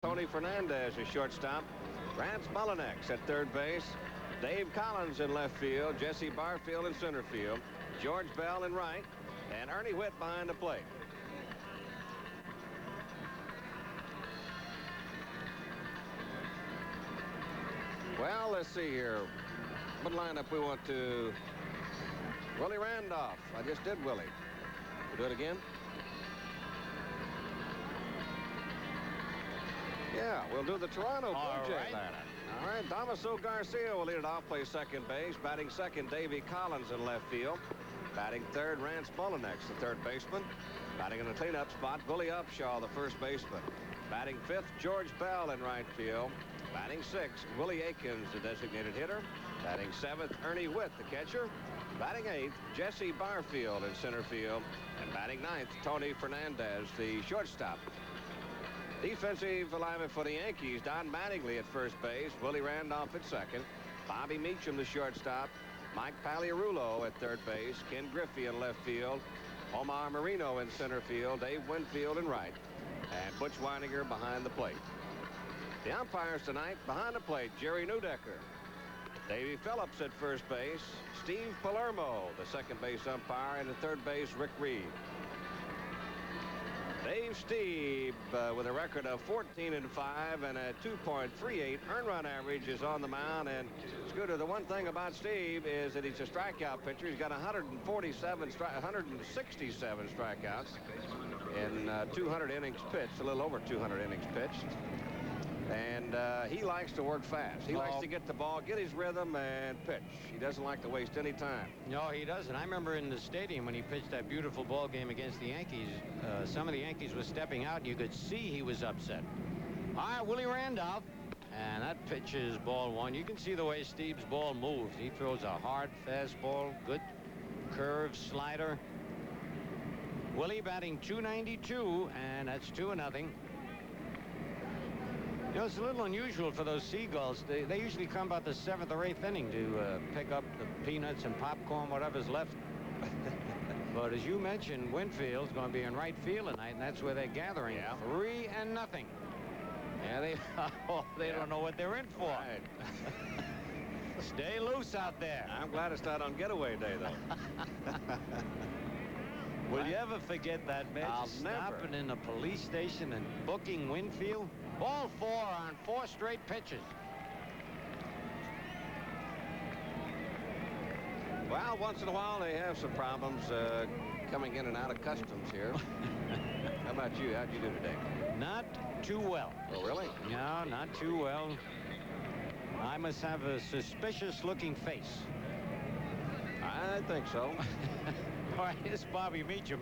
Tony Fernandez is shortstop. Rance Mullinex at third base. Dave Collins in left field. Jesse Barfield in center field. George Bell in right. And Ernie Whitt behind the plate. Well, let's see here. What lineup we want to... Willie Randolph. I just did Willie. We'll do it again. Yeah, we'll do the Toronto Blue Jay lineup. All right, Damaso Garcia will lead it off, play second base. Batting second, Davy Collins in left field. Batting third, Rance Mullinex, the third baseman. Batting in the cleanup spot, Bully Upshaw, the first baseman. Batting fifth, George Bell in right field. Batting sixth, Willie Aikens, the designated hitter. Batting seventh, Ernie Whitt, the catcher. Batting eighth, Jesse Barfield in center field. And batting ninth, Tony Fernandez, the shortstop. Defensive alignment for the Yankees, Don Mattingly at first base, Willie Randolph at second, Bobby Meacham the shortstop, Mike Pagliarulo at third base, Ken Griffey in left field, Omar Marino in center field, Dave Winfield in right, and Butch Weininger behind the plate. The umpires tonight behind the plate, Jerry Neudecker, Davey Phillips at first base, Steve Palermo the second base umpire, and the third base Rick Reed. Dave Stieb with a record of 14-5 and a 2.38 earned run average is on the mound. And Scooter, the one thing about Stieb is that he's a strikeout pitcher. He's got 167 strikeouts in 200 innings pitched, a little over 200 innings pitched. And he likes to work fast. He likes to get the ball, get his rhythm, and pitch. He doesn't like to waste any time. No, he doesn't. I remember in the stadium when he pitched that beautiful ball game against the Yankees, some of the Yankees were stepping out, and you could see he was upset. All right, Willie Randolph. And that pitch is ball one. You can see the way Steve's ball moves. He throws a hard fastball, good curve slider. Willie batting .292, and that's 2-0. You know, it's a little unusual for those Seagulls. They usually come about the 7th or 8th inning to pick up the peanuts and popcorn, whatever's left. But as you mentioned, Winfield's going to be in right field tonight, and that's where they're gathering. Yeah. 3-0. Yeah, they don't know what they're in for. Right. Stay loose out there. I'm glad it's not on getaway day, though. Will you ever forget that, man? Stopping in a police station and booking Winfield? All 4 on 4 straight pitches. Well, once in a while they have some problems coming in and out of customs here. How about you? How'd you do today? Not too well. Oh, really? No, not too well. I must have a suspicious-looking face. I think so. All right, here's Bobby Meacham.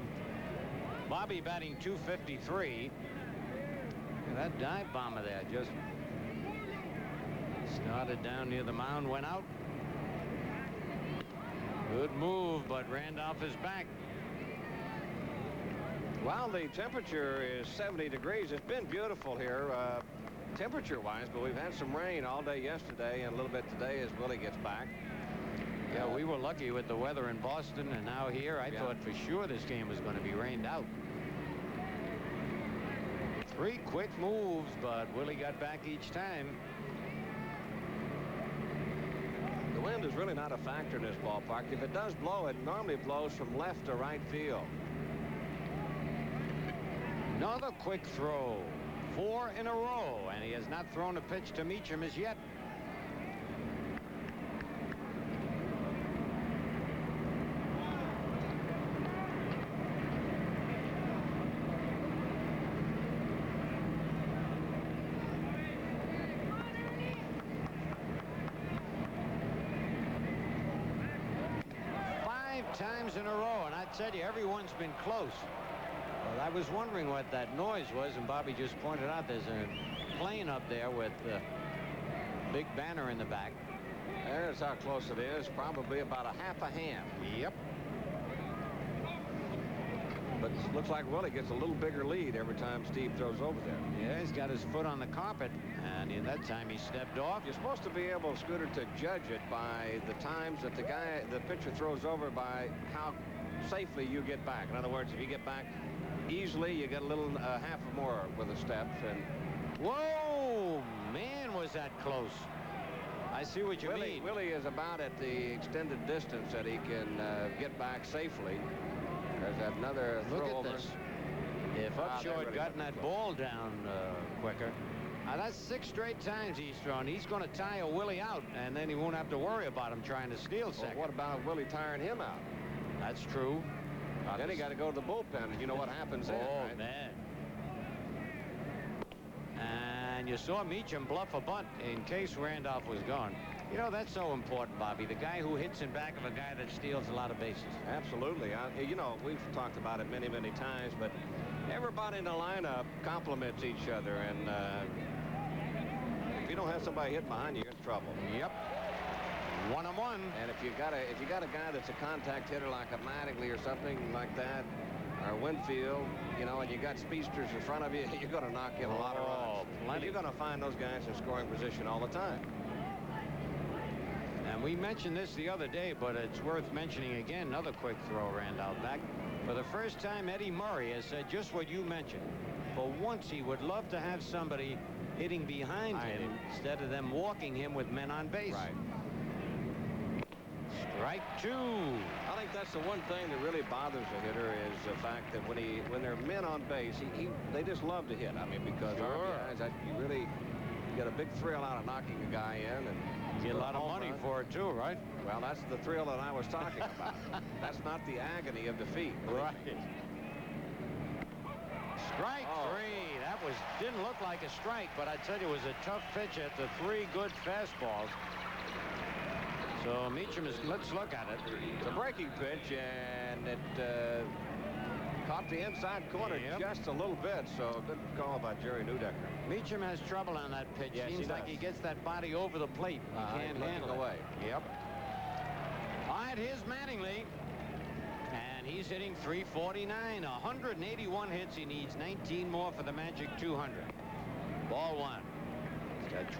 Bobby batting .253. That dive bomber there just started down near the mound, went out. Good move, but Randolph is back. Well, the temperature is 70 degrees. It's been beautiful here temperature-wise, but we've had some rain all day yesterday and a little bit today as Willie gets back. Yeah, we were lucky with the weather in Boston, and now here I thought for sure this game was going to be rained out. 3 quick moves, but Willie got back each time. The wind is really not a factor in this ballpark. If it does blow, it normally blows from left to right field. Another quick throw. 4 in a row, and he has not thrown a pitch to Meacham as yet. Times in a row, and I tell you, everyone's been close. Well, I was wondering what that noise was, and Bobby just pointed out there's a plane up there with a big banner in the back. There's how close it is. Probably about a half a hand. Yep. But it looks like Willie gets a little bigger lead every time Steve throws over there. Yeah, he's got his foot on the carpet, and in that time he stepped off. You're supposed to be able, Scooter, to judge it by the times that the pitcher throws over by how safely you get back. In other words, if you get back easily, you get a little half or more with a step, and Whoa, man, was that close. I see what you mean. Willie is about at the extended distance that he can get back safely. There's another throw. Look at over. this. If Upshur had gotten that ball down quicker. Now, that's 6 straight times he's thrown. He's going to tire Willie out, and then he won't have to worry about him trying to steal second. Well, what about Willie tiring him out? That's true. Then he got to go to the bullpen, and you know what happens then, right? Man. And you saw Meacham bluff a bunt in case Randolph was gone. You know, that's so important, Bobby. The guy who hits in back of a guy that steals a lot of bases. Absolutely. You know, we've talked about it many, many times, but everybody in the lineup compliments each other, and if you don't have somebody hitting behind you, you're in trouble. Yep. 1-on-1. And if you got a guy that's a contact hitter like a Mattingly or something like that, or Winfield, you know, and you got speedsters in front of you, you're going to knock in a lot of runs. And you're going to find those guys in scoring position all the time. And we mentioned this the other day, but it's worth mentioning again. Another quick throw, Randolph back. For the first time, Eddie Murray has said just what you mentioned. For once, he would love to have somebody hitting behind him instead of them walking him with men on base. Right. Strike 2. I think that's the one thing that really bothers a hitter is the fact that when there are men on base, they just love to hit. I mean, because RBIs, you really get a big thrill out of knocking a guy in, and you get a lot of money for it too, right? Well, that's the thrill that I was talking about. That's not the agony of defeat. Right. Strike 3. That didn't look like a strike, but I tell you, it was a tough pitch at the 3 good fastballs. So Meacham let's look at it. It's a breaking pitch, and it caught the inside corner just a little bit, so good call by Jerry Neudecker. Meacham has trouble on that pitch. Yes, Seems like he gets that body over the plate. He can't handle it. Away. Yep. All right, here's Mattingly. And he's hitting .349. 181 hits. He needs 19 more for the magic 200. Ball 1. He's got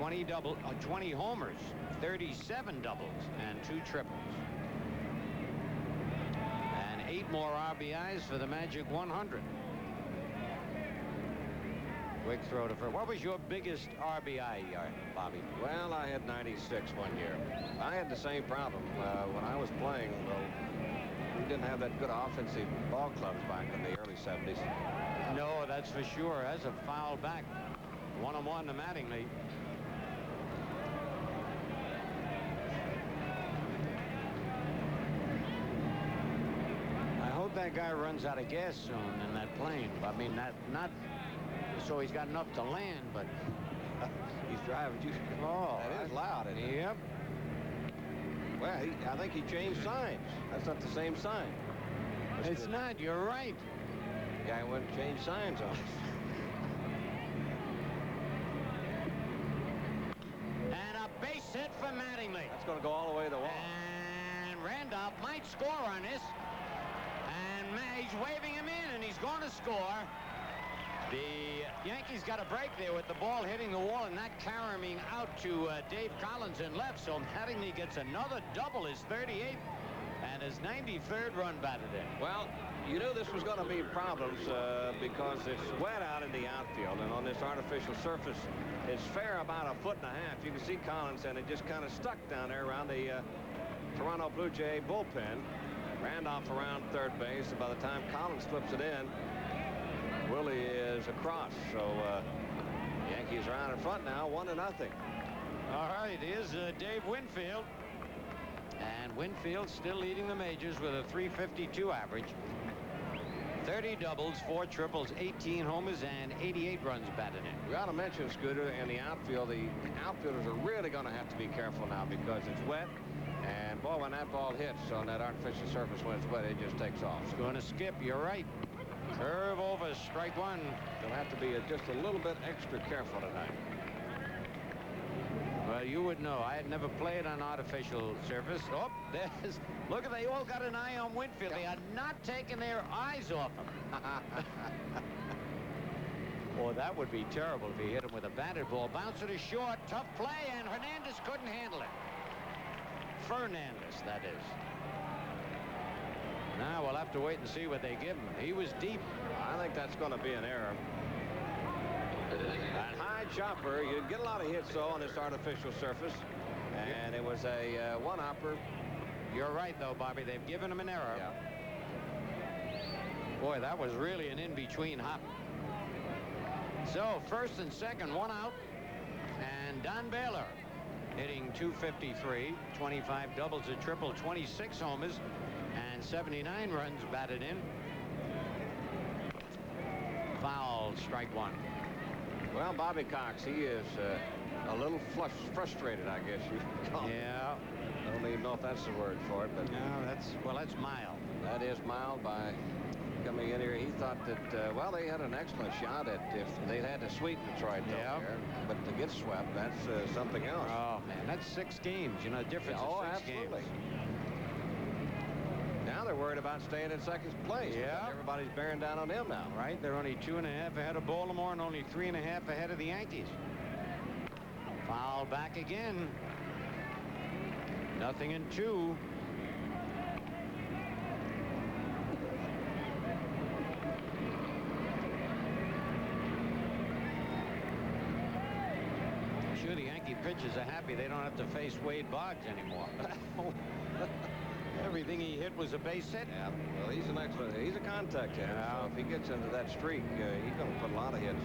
20 homers, 37 doubles, and 2 triples. And 8 more RBIs for the magic 100. Quick throw to first. What was your biggest RBI, Bobby? Well, I had 96 one year. I had the same problem when I was playing. We didn't have that good offensive ball clubs back in the early 70s. No, that's for sure. As a foul back. 1-on-1 to Mattingly. I hope that guy runs out of gas soon in that plane. I mean, not so he's got enough to land, but he's driving. That is loud, isn't it? Yep. Well, I think he changed signs. That's not the same sign. It's not. You're right. Guy went and changed signs on us. And a base hit for Mattingly. That's going to go all the way to the wall. And Randolph might score on this. And he's waving him in, and he's going to score. The Yankees got a break there with the ball hitting the wall and not carrying out to Dave Collins in left. So Mattingly gets another double, his 38th, and his 93rd run batted in. Well, you knew this was going to be problems because it's wet out in the outfield, and on this artificial surface, it's fair about 1.5 feet. You can see Collins, and it just kind of stuck down there around the Toronto Blue Jay bullpen. Randolph around third base, and by the time Collins flips it in, Willie is across. So Yankees are out in front now, 1-0. All right, here's Dave Winfield. And Winfield still leading the majors with a .352 average. 30 doubles, 4 triples, 18 homers, and 88 runs batted in. We ought to mention, Scooter, in the outfield, the outfielders are really going to have to be careful now because it's wet. And, boy, when that ball hits on that artificial surface when it's wet, it just takes off. It's going to skip. You're right. Curve over, strike 1. They'll have to be just a little bit extra careful tonight. Well, you would know. I had never played on artificial surface. Oh, there's. Look at, they all got an eye on Winfield. They are not taking their eyes off him. Boy, that would be terrible if he hit him with a batted ball. Bounce it is short. Tough play, and Hernandez couldn't handle it. Fernandez, that is. Now we'll have to wait and see what they give him. He was deep. I think that's going to be an error. That high chopper, you'd get a lot of hits, though, on this artificial surface. And it was a one-hopper. You're right, though, Bobby. They've given him an error. Yeah. Boy, that was really an in-between hop. So, first and second, one out. And Don Baylor hitting .253, 25 doubles, a triple, 26 homers, and 79 runs batted in. Foul, strike one. Well, Bobby Cox, he is a little frustrated, I guess you could call it. Yeah. I don't even know if that's the word for it, but No, that's mild. that is mild by coming in here. He thought that, well, they had an excellent shot at if they had to sweep Detroit down there. But to get swept, that's something else. Oh, man, that's 6 games. You know, difference Oh, of 6 absolutely. games. Now they're worried about staying in second place. Yeah. Everybody's bearing down on them now. Right, they're only 2.5 ahead of Baltimore and only 3.5 ahead of the Yankees. Foul back again. 0-2. Sure, the Yankee pitchers are happy they don't have to face Wade Boggs anymore. Everything he hit was a base hit. Yeah, well, he's a contact hitter. Yeah. So if he gets into that streak, he's going to put a lot of hits.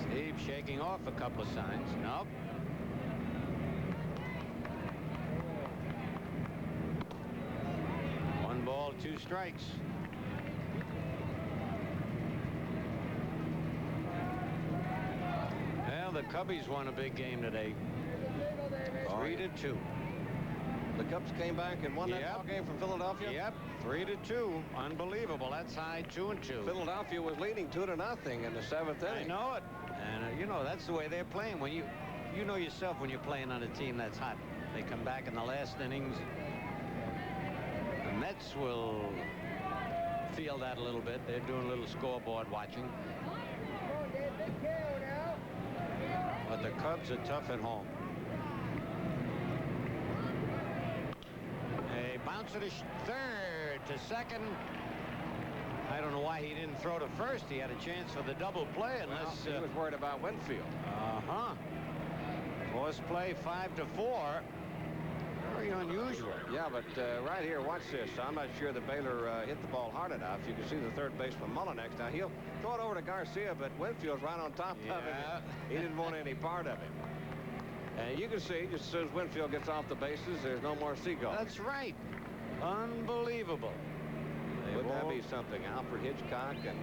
Stieb shaking off a couple of signs. Nope. One ball, 2 strikes. Well, the Cubbies won a big game today. 3-2. The Cubs came back and won that ball game from Philadelphia. Yep, 3-2. Unbelievable. That's high, 2-2. Philadelphia was leading 2-0 in the 7th inning. I know it. And, you know, that's the way they're playing. When you know yourself when you're playing on a team that's hot. They come back in the last innings. The Mets will feel that a little bit. They're doing a little scoreboard watching. But the Cubs are tough at home. A bounce to third to second. I don't know why he didn't throw to first. He had a chance for the double play unless he was worried about Winfield. Force play 5-4. Very unusual. Yeah, but right here, watch this. I'm not sure that Baylor hit the ball hard enough. You can see the third baseman Mullinex. Now he'll throw it over to Garcia, but Winfield's right on top of him. He didn't want any part of him. And you can see, just as soon as Winfield gets off the bases, there's no more seagull. That's right. Unbelievable. Wouldn't that be something? Alfred Hitchcock and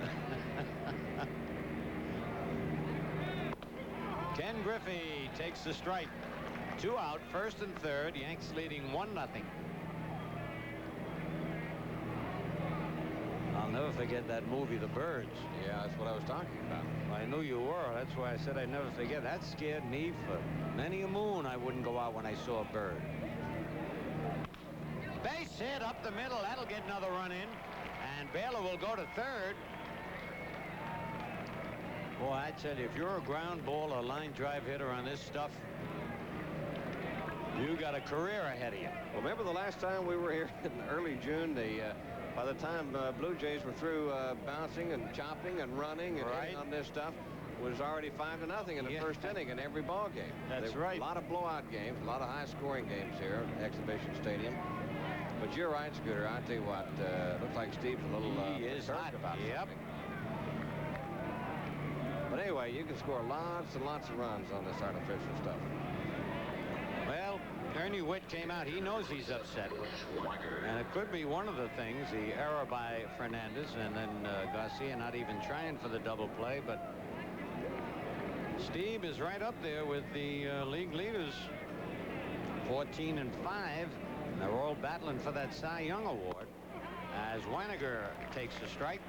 Ken Griffey takes the strike. 2 out, first and third. Yanks leading 1-0. I'll never forget that movie, The Birds. Yeah, that's what I was talking about. I knew you were. That's why I said I'd never forget. That scared me for many a moon. I wouldn't go out when I saw a bird. Base hit up the middle. That'll get another run in. And Baylor will go to third. Boy, I tell you, if you're a ground ball or line drive hitter on this stuff, you got a career ahead of you. Well, remember the last time we were here in early June, by the time Blue Jays were through bouncing and chopping and running and hitting on this stuff, was already 5-0 in the first inning in every ball game. That's right. A lot of blowout games, a lot of high-scoring games here at Exhibition Stadium. But you're right, Scooter. I tell you what, looks like Steve's a little he is hot about something. But anyway, you can score lots and lots of runs on this artificial stuff. Well, Ernie Witt came out. He knows he's upset. And it could be one of the things, the error by Fernandez, and then Garcia not even trying for the double play. But Stieb is right up there with the league leaders, 14-5. They're all battling for that Cy Young award as Weiniger takes the strike.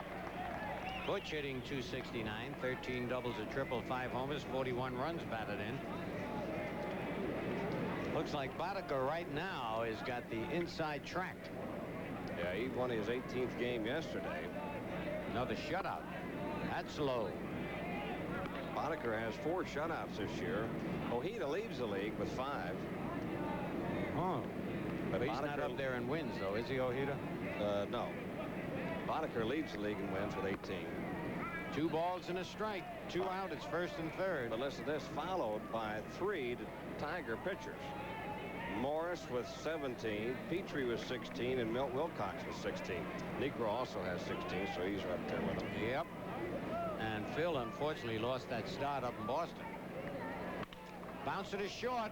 Butch hitting .269, 13 doubles, a triple, 5 homers, 41 runs batted in. Looks like Boddicker right now has got the inside track. Yeah, he won his 18th game yesterday. Another shutout. That's low. Boddicker has 4 shutouts this year. Ojeda leads the league with 5. Huh. But He's not up there in wins, though, is he, Ojeda? No. Boddicker leads the league in wins with 18. 2 balls and a strike. 2 out. It's first and third. But listen to this, followed by 3 Tiger pitchers. Morris with 17, Petrie with 16, and Milt Wilcox with 16. Negro also has 16, so he's right there with him. Yep. And Phil unfortunately lost that start up in Boston. Bounce it is short.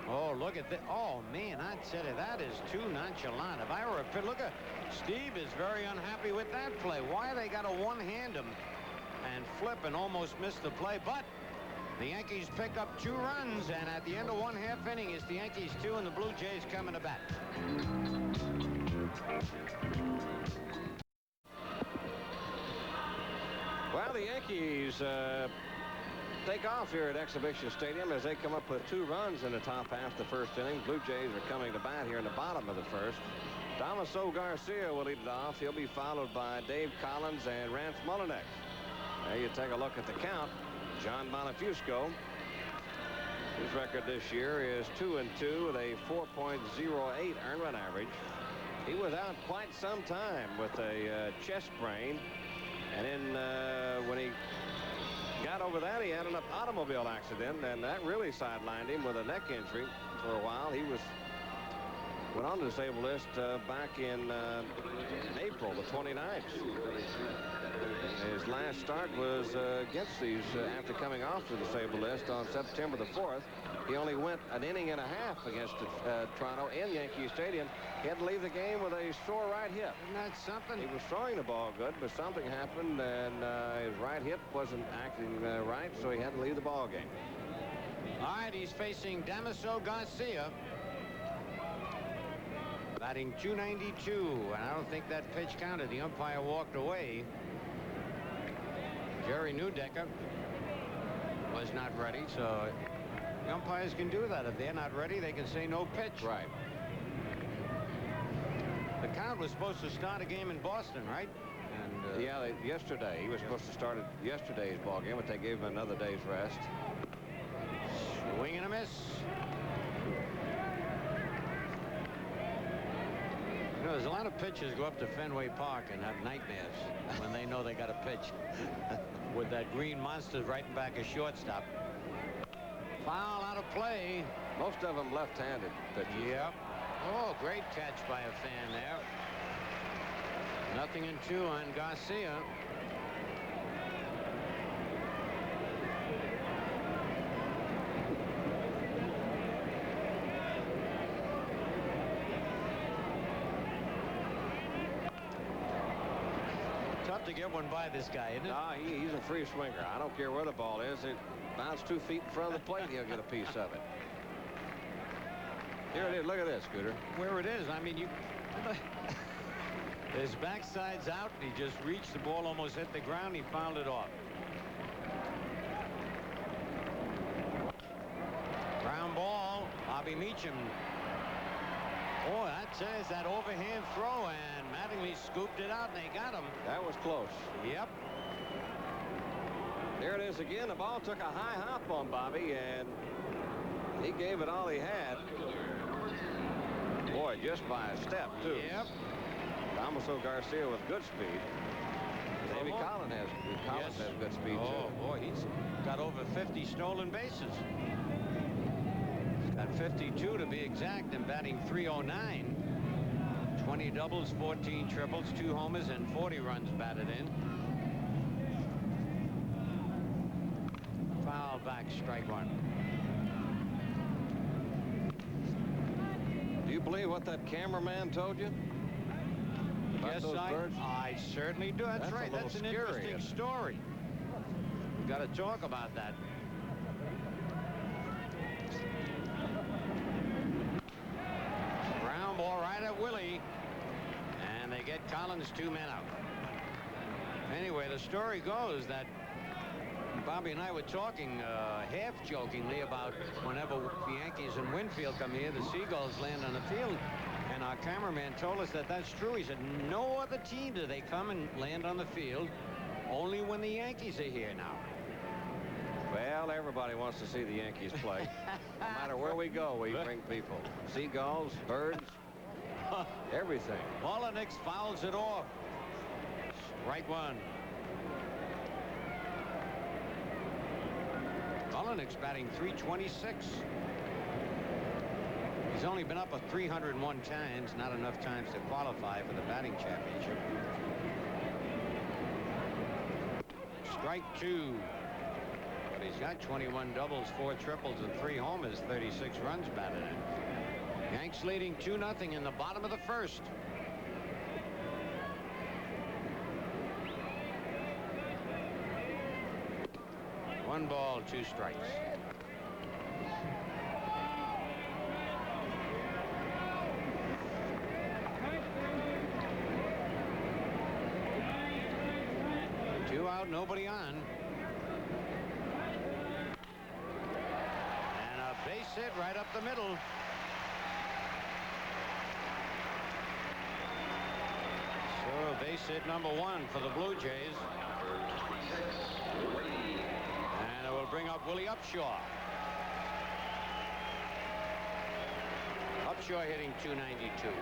Oh, look at that. Oh, man, I'd say that is too nonchalant. If I were a pitcher, look at Stieb is very unhappy with that play. Why they got to one-hand him and flip and almost miss the play? But the Yankees pick up 2 runs, and at the end of 1/2 inning, it's the Yankees 2 and the Blue Jays coming to bat. Well, the Yankees take off here at Exhibition Stadium as they come up with 2 runs in the top half of the first inning. Blue Jays are coming to bat here in the bottom of the first. Damaso Garcia will lead it off. He'll be followed by Dave Collins and Rance Mullinax. Now you take a look at the count. John Bonifusco, his record this year is 2-2 with a 4.08 earned run average. He was out quite some time with a chest sprain, and then when he got over that, he had an automobile accident, and that really sidelined him with a neck injury for a while. He went on the disabled list back in April the 29th. His last start was against these after coming off the disabled list on September the 4th. He only went an inning and a half against Toronto in Yankee Stadium. He had to leave the game with a sore right hip. Isn't that something? He was throwing the ball good, but something happened, and his right hip wasn't acting right, so he had to leave the ball game. All right, he's facing Damaso Garcia. Batting .292, and I don't think that pitch counted. The umpire walked away. Jerry Neudecker was not ready, so the umpires can do that. If they're not ready, they can say no pitch. Right. The count was supposed to start a game in Boston, right? And yeah, yesterday. He was supposed to start yesterday's ball game, but they gave him another day's rest. Swing and a miss. You know, there's a lot of pitchers go up to Fenway Park and have nightmares when they know they got a pitch with that green monster right in back of shortstop. Foul out of play. Most of them left-handed pitchers. Yep. Oh, great catch by a fan there. 0-2 on Garcia. Tough to get one by this guy, isn't it? No, he's a free swinger. I don't care where the ball is. It bounced 2 feet in front of the plate, he'll get a piece of it. Here it is. Look at this, Scooter. Where it is, I mean, his backside's out. He just reached the ball, almost hit the ground. He fouled it off. Ground ball. Bobby Meacham. Oh, that says that overhand throw, and Mattingly scooped it out, and they got him. That was close. Yep. There it is again. The ball took a high hop on Bobby, and he gave it all he had. Boy, just by a step, too. Yep. Damaso Garcia with good speed. Davey Collins has good speed, oh, too. Boy, he's got over 50 stolen bases. He's got 52 to be exact, and batting .309. 20 doubles, 14 triples, 2 homers, and 40 runs batted in. Foul back, strike 1. Do you believe what that cameraman told you? Yes, I certainly do. That's right. That's an interesting story. We've got to talk about that. Ground ball right at Willie. And they get Collins 2 men out. Anyway, the story goes that Bobby and I were talking half-jokingly about whenever the Yankees and Winfield come here, the Seagulls land on the field. And our cameraman told us that that's true. He said no other team do they come and land on the field, only when the Yankees are here now. Well, everybody wants to see the Yankees play. No matter where we go, we bring people. Seagulls, birds, everything. Mullinax fouls it off. Strike 1. Mullenix batting .326. He's only been up 301 times, not enough times to qualify for the batting championship. Strike 2. But he's got 21 doubles, 4 triples, and 3 homers, 36 runs batted in. Yanks leading 2-0 in the bottom of the first. One ball, 2 strikes. Two out, nobody on. And a base hit right up the middle. So base hit number 1 for the Blue Jays. And it will bring up Willie Upshaw. Upshaw hitting .292.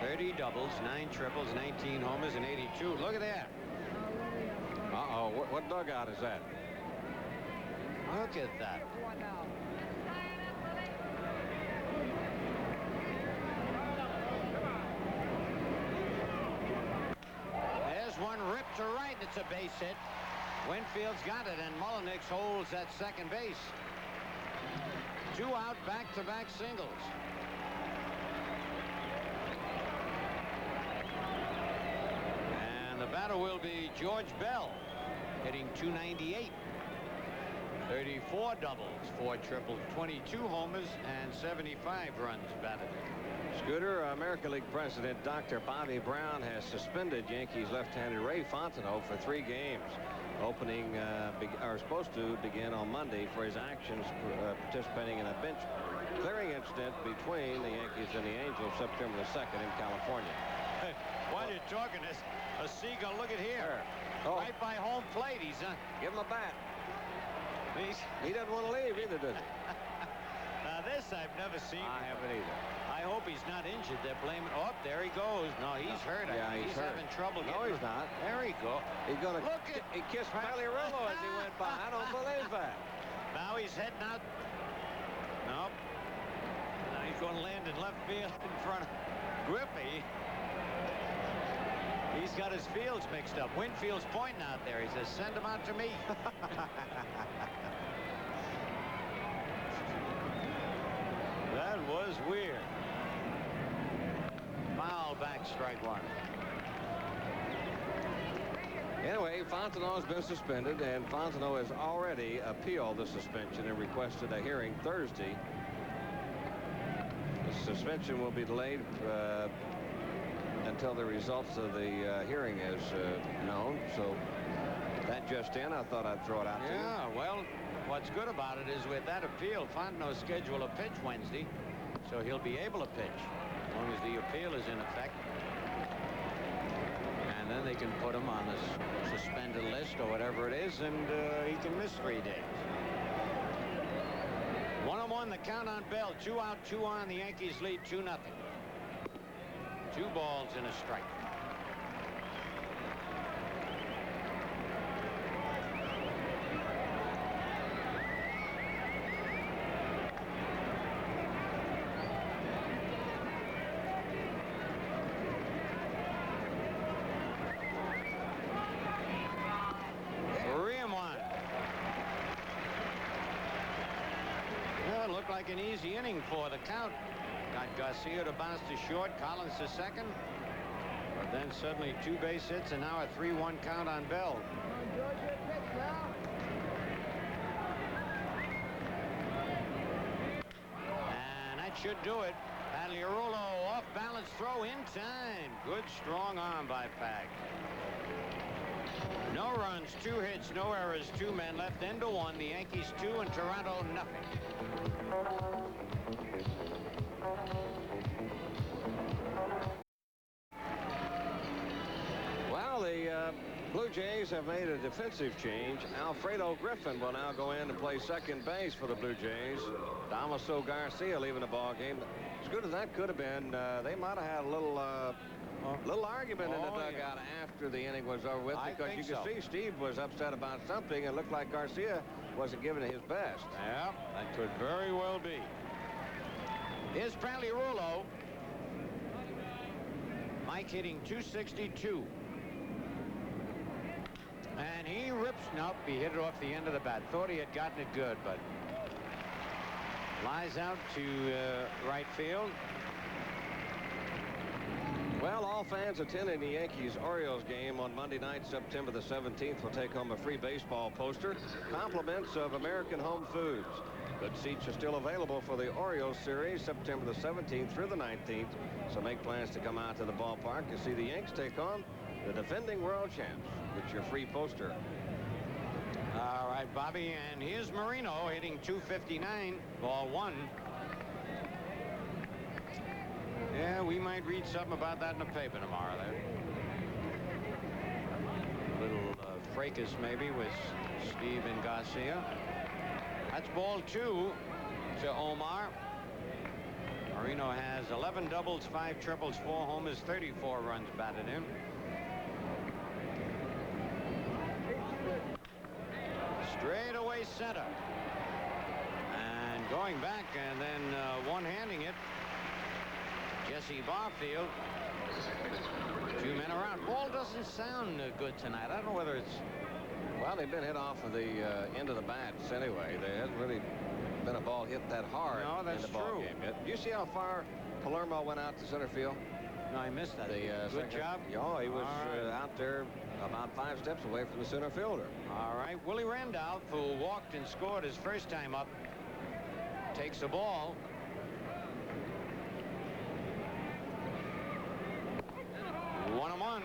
30 doubles, 9 triples, 19 homers, and 82. Look at that. Uh-oh, what dugout is that? Look at that. There's one ripped to right. It's a base hit. Winfield's got it, and Mullenix holds at second base. 2 out, back-to-back singles. And the batter will be George Bell, hitting .298. 34 doubles, 4 triples, 22 homers, and 75 runs batted. Scooter, American League President Dr. Bobby Brown has suspended Yankees left-handed Ray Fontenot for 3 games. Opening are supposed to begin on Monday for his actions participating in a bench clearing incident between the Yankees and the Angels September the 2nd in California. Hey, while you're talking, a seagull. Look at here. Oh. Right by home plate. He's Give him a bat. He doesn't want to leave either, does he? Now this I've never seen. I haven't either. I hope he's not injured. They're blaming. Oh, there he goes. No, he's hurt. Yeah, he's hurt. Having trouble. No, he's not. There he goes. He's gonna. Look at. He kissed Pagliarulo as he went by. I don't believe that. Now he's heading out. Nope. Now he's going to land in left field in front of Griffey. He's got his fields mixed up. Winfield's pointing out there. He says, send him out to me. That was weird. Foul back, strike 1. Anyway, Fontenot has been suspended, and Fontenot has already appealed the suspension and requested a hearing Thursday. The suspension will be delayed until the results of the hearing is known. So that just in, I thought I'd throw it out to you. Yeah, well, what's good about it is with that appeal, Fontenot's scheduled a pitch Wednesday, so he'll be able to pitch as long as the appeal is in effect. And then they can put him on the suspended list or whatever it is, and he can miss 3 days. 1-1 the count on Bell. 2 out, 2 on. The Yankees lead 2-0. 2 balls and a strike. Looked like an easy inning for the count. Got Garcia to bounce to short, Collins to second. But then suddenly 2 base hits and now a 3-1 count on Bell. And that should do it. Pagliarulo off balance throw in time. Good strong arm by Pag. No runs, 2 hits, no errors, 2 men left, end to 1. The Yankees 2 and Toronto nothing. Well, the Blue Jays have made a defensive change. Alfredo Griffin will now go in and play second base for the Blue Jays. Damaso Garcia leaving the ball game. As good as that could have been, they might have had a little Little argument in the dugout after the inning was over with, because you could see Stieb was upset about something. It looked like Garcia wasn't giving it his best. Yeah, that could very well be. Here's Rulo. Mike hitting .262. And he rips. Nope, he hit it off the end of the bat. Thought he had gotten it good, but lies out to right field. Well, all fans attending the Yankees-Orioles game on Monday night, September the 17th, will take home a free baseball poster. Compliments of American Home Foods. Good seats are still available for the Orioles series, September the 17th through the 19th. So make plans to come out to the ballpark and see the Yanks take on the defending world champs. Get your free poster. All right, Bobby, and here's Marino hitting .259, ball one. Yeah, we might read something about that in the paper tomorrow there. A little fracas maybe with Stieb and Garcia. That's ball two to Omar. Marino has 11 doubles, 5 triples, 4 homers, 34 runs batted in. Straight away center. And going back and then one-handing it. Jesse Barfield. 2 men around. Ball doesn't sound good tonight. I don't know whether it's... Well, they've been hit off of the end of the bats anyway. There hasn't really been a ball hit that hard in the ball game yet. Do you see how far Palermo went out to center field? No, I missed that. Good job. Yeah, he was out there about 5 steps away from the center fielder. All right. Willie Randolph, who walked and scored his first time up, takes the ball. One and one.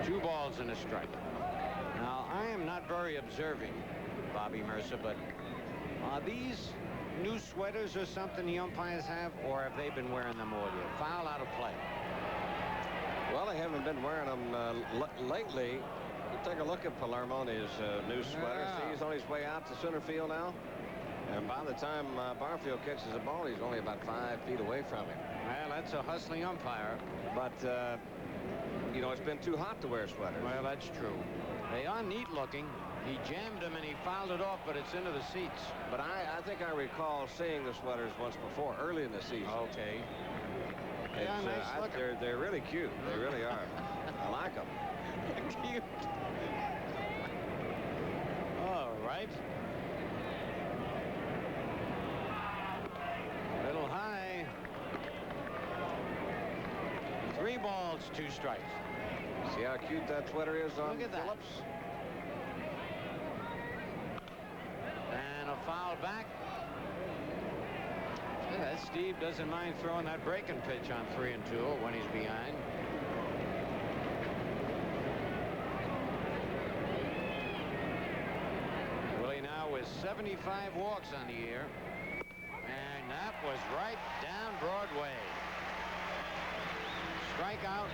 Two balls and a strike. Now, I am not very observing, Bobby Mercer, but are these new sweaters or something the umpires have, or have they been wearing them all year? Foul out of play. Well, they haven't been wearing them lately. Take a look at Palermo in his new sweater. See, he's on his way out to center field now. And by the time Barfield catches the ball, he's only about 5 feet away from him. Well, that's a hustling umpire. But, you know, it's been too hot to wear sweaters. Well, that's true. They are neat looking. He jammed them and he fouled it off, but it's into the seats. But I think I recall seeing the sweaters once before, early in the season. Okay. Yeah, nice they're really cute. They really are. I like them. Cute. All right. Little high. 3 balls, 2 strikes. See how cute that sweater is on Look at that. Phillips? And a foul back. Yeah, that Stieb doesn't mind throwing that breaking pitch on 3-2 when he's behind. Willie now with 75 walks on the year. And that was right down Broadway. Strikeout,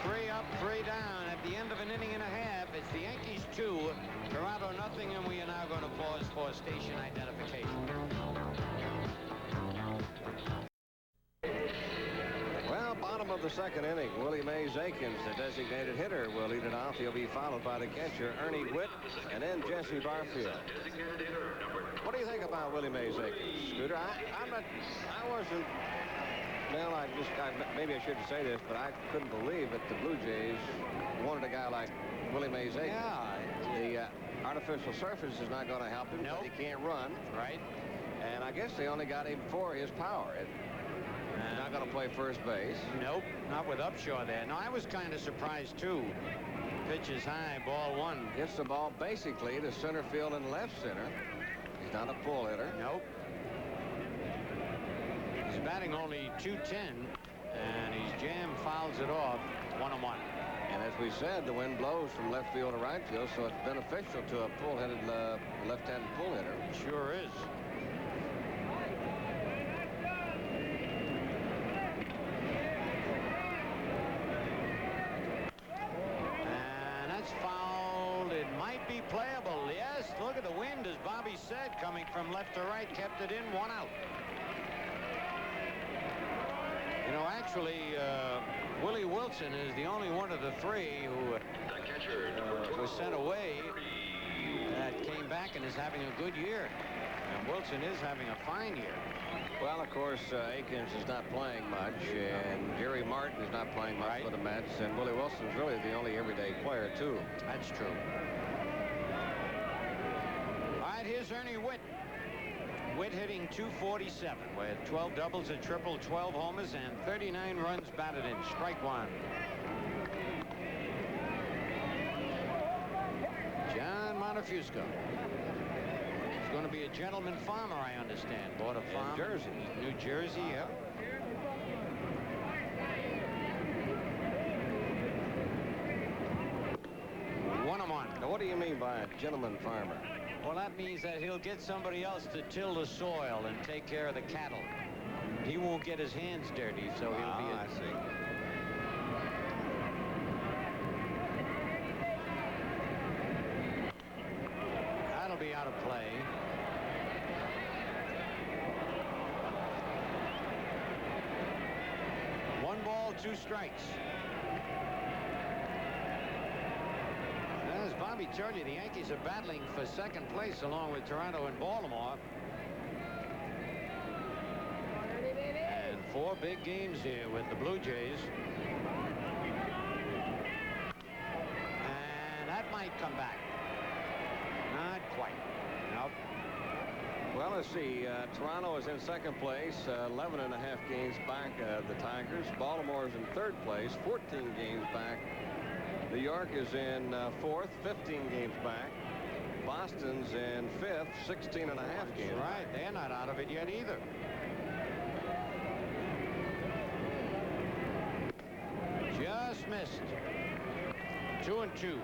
3 up, 3 down. At the end of an inning and a half, it's the Yankees 2, Toronto nothing, and we are now going to pause for station identification. Well, bottom of the second inning, Willie Mays Aikens, the designated hitter, will lead it off. He'll be followed by the catcher, Ernie Witt, and then Jesse Barfield. What do you think about Willie Mays Aikens, Scooter? I wasn't. Well, maybe I shouldn't say this, but I couldn't believe that the Blue Jays wanted a guy like Willie Mays Aikens. Yeah. The artificial surface is not going to help him. Nope. But he can't run. Right. And I guess they only got him for his power. He's not going to play first base. Nope, not with Upshaw there. No, I was kind of surprised, too. Pitch is high, ball 1. Hits the ball basically to center field and left center. He's not a pull hitter. Nope. He's batting only .210, and he's jammed, fouls it off, 1-1. And as we said, the wind blows from left field to right field, so it's beneficial to a pull-headed left-handed pull hitter. Sure is. And that's fouled. It might from left to right, kept it in, 1 out. You know, actually, Willie Wilson is the only one of the 3 who was sent away that came back and is having a good year. And Wilson is having a fine year. Well, of course, Akins is not playing much, and Jerry Martin is not playing much for the Mets, and Willie Wilson is really the only everyday player, too. That's true. All right, here's Ernie Witt. Witt hitting .247 with 12 doubles, a triple, 12 homers, and 39 runs batted in. Strike 1. John Montefusco. He's going to be a gentleman farmer, I understand. Bought a farm in Jersey. New Jersey, yeah. Now, what do you mean by a gentleman farmer? Well, that means that he'll get somebody else to till the soil and take care of the cattle. He won't get his hands dirty, so he'll be I see. That'll be out of play. One ball, 2 strikes. As Bobby told you, the Yankees are battling for second place along with Toronto and Baltimore. And 4 big games here with the Blue Jays. And that might come back. Not quite. Nope. Well, let's see. Toronto is in second place, 11.5 games back of the Tigers. Baltimore is in third place, 14 games back. New York is in fourth, 15 games back. Boston's in fifth, 16.5 games. Right, they're not out of it yet either. Just missed. 2-2.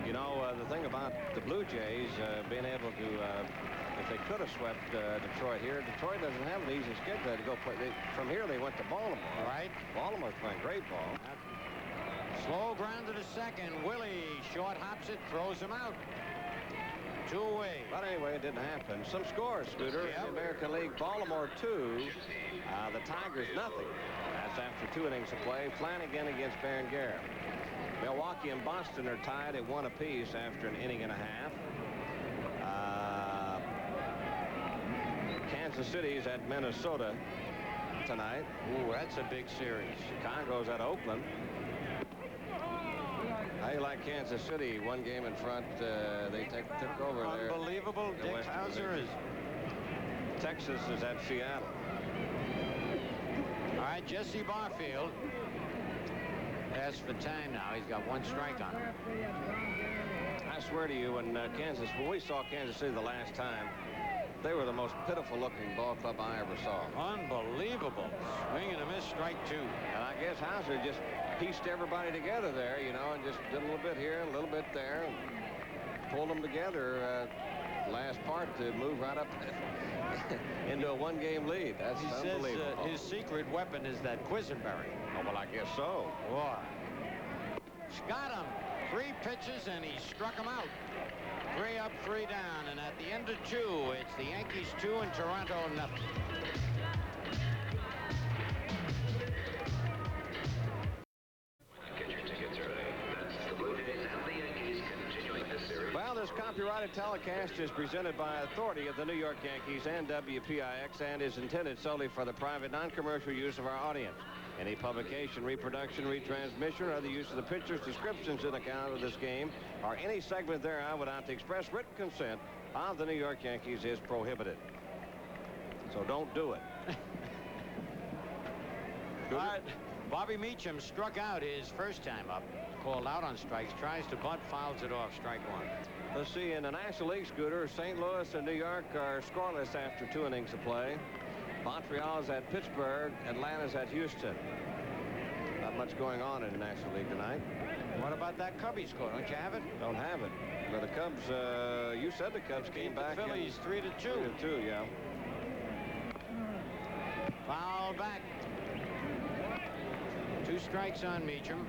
You know, the thing about the Blue Jays being able to, if they could have swept Detroit here, Detroit doesn't have an easy schedule to go play. From here, they went to Baltimore. Right. Baltimore's playing great ball. Slow ground to the second. Willie short hops it, throws him out. 2 away. But anyway, it didn't happen. Some scores, Scooter. Yep. The American League, Baltimore 2, the Tigers nothing. That's after 2 innings of play. Flanagan against Berenguer. Milwaukee and Boston are tied at 1 apiece after an inning and a half. Kansas City's at Minnesota tonight. Ooh, that's a big series. Chicago's at Oakland. How you like Kansas City? 1 game in front. They took over there. Unbelievable. Dick Hauser is. Texas is at Seattle. All right, Jesse Barfield. As for time now, he's got 1 strike on him. I swear to you, when we saw Kansas City the last time, they were the most pitiful looking ball club I ever saw. Unbelievable. Swing and a miss, strike 2. And I guess Hauser just pieced everybody together there, you know, and just did a little bit here and a little bit there and pulled them together last part to move right up into a 1-game lead. That's unbelievable. His secret weapon is that Quisenberry. Oh, well, I guess so. Boy. Got him. 3 pitches, and he struck him out. 3 up, 3 down, and at the end of 2, it's the Yankees 2 and Toronto nothing. Get your tickets early. That's the Blue Jays and the Yankees continuing this series. Well, this copyrighted telecast is presented by authority of the New York Yankees and WPIX and is intended solely for the private, non-commercial use of our audience. Any publication, reproduction, retransmission, or other use of the pictures, descriptions, and account of this game, or any segment thereof without the express written consent of the New York Yankees is prohibited. So don't do it. All right. Bobby Meacham struck out his first time up. Called out on strikes, tries to bunt, fouls it off, strike 1. Let's see, in the National League, Scooter, St. Louis and New York are scoreless after 2 innings of play. Montreal's at Pittsburgh. Atlanta's at Houston. Not much going on in the National League tonight. What about that Cubby score? Don't you have it? Don't have it. But the Cubs, you said the Cubs came back. The Phillies 3-2. 3-2, yeah. Foul back. 2 strikes on Meacham.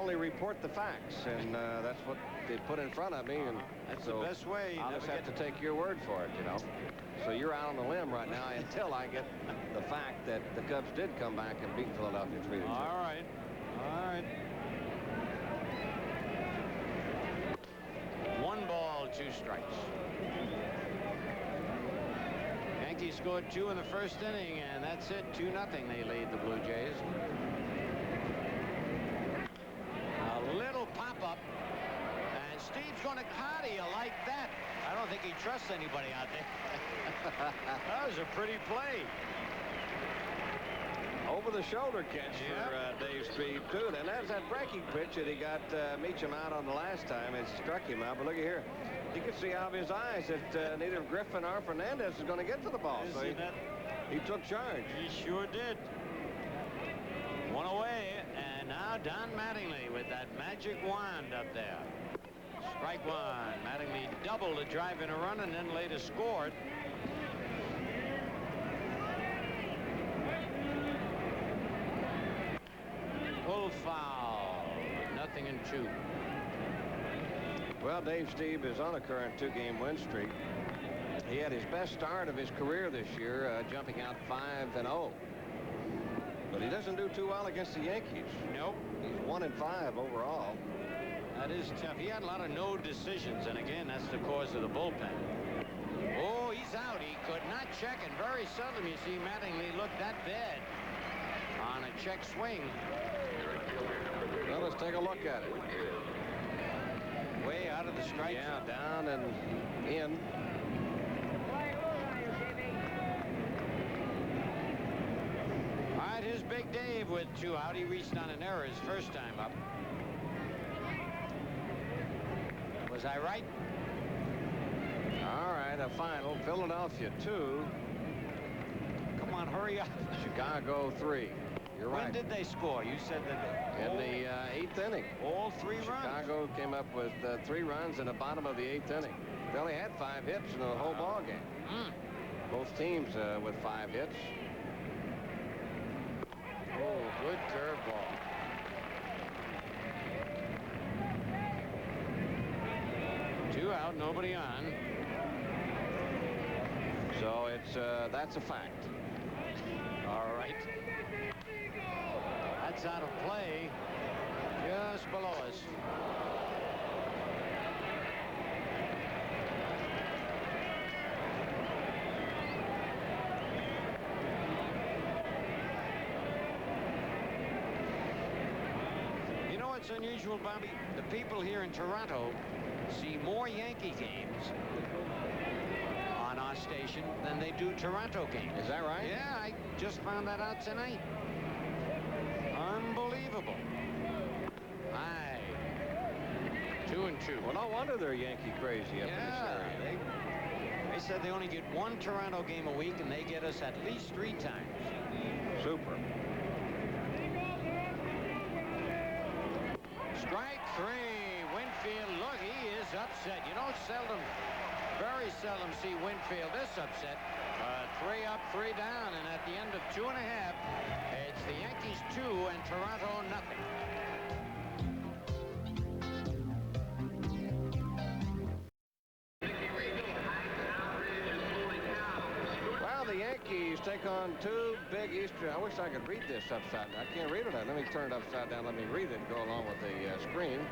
only report the facts, and that's what they put in front of me. And that's so the best way. I'll just have to take your word for it, you know. So you're out on the limb right now until I get the fact that the Cubs did come back and beat Philadelphia 3-2. All right. All right. 1 ball, 2 strikes. Yankees scored 2 in the first inning, and that's it. 2-0. They lead the Blue Jays. A little pop-up, and Stieb's going to how do you like that? I don't think he trusts anybody out there. That was a pretty play. Over-the-shoulder catch for Dave Stieb, too. And that's that breaking pitch that he got Meacham out on the last time. It struck him out. But look at here. You can see out of his eyes that neither Griffin or Fernandez is going to get to the ball. So he took charge. He sure did. 1 away. And now Don Mattingly with that magic wand up there. Strike 1. Mattingly doubled to drive in a run and then later scored. Pull foul. 0-2. Well, Dave Stieb is on a current 2-game win streak. He had his best start of his career this year, jumping out 5-0. But he doesn't do too well against the Yankees. Nope. He's 1-5 overall. That is tough. He had a lot of no decisions, and again, that's the cause of the bullpen. Oh, he's out. He could not check, and very seldom you see Mattingly look that bad on a check swing. Well, let's take a look at it. Way out of the strike zone. Down and in. All right, here's Big Dave with 2 out. He reached on an error his first time up. Was I right? All right, a final. Philadelphia 2. Come on, hurry up. Chicago 3. You're right. When did they score? You said that in the 8th inning. All 3 runs. Chicago came up with 3 runs in the bottom of the 8th inning. They only had 5 hits in the whole ball game. Both teams with 5 hits. Oh, good curveball. Two out, nobody on. So it's that's a fact. All right. That's out of play. Just below us. You know what's unusual, Bobby? The people here in Toronto see more Yankee games on our station than they do Toronto games. Is that right? Yeah, I just found that out tonight. Unbelievable. Aye. 2-2. Well, no wonder they're Yankee crazy up in this area. They said they only get 1 Toronto game a week, and they get us at least 3 times. Super. Strike 3. Winfield, look, he is upset. You don't very seldom see Winfield this upset. 3 up, 3 down, and at the end of 2 1/2, it's the Yankees 2 and Toronto nothing. Well, the Yankees take on 2 big Eastern. I wish I could read this upside down. I can't read it. Let me turn it upside down. Let me read it. Go along with the screen.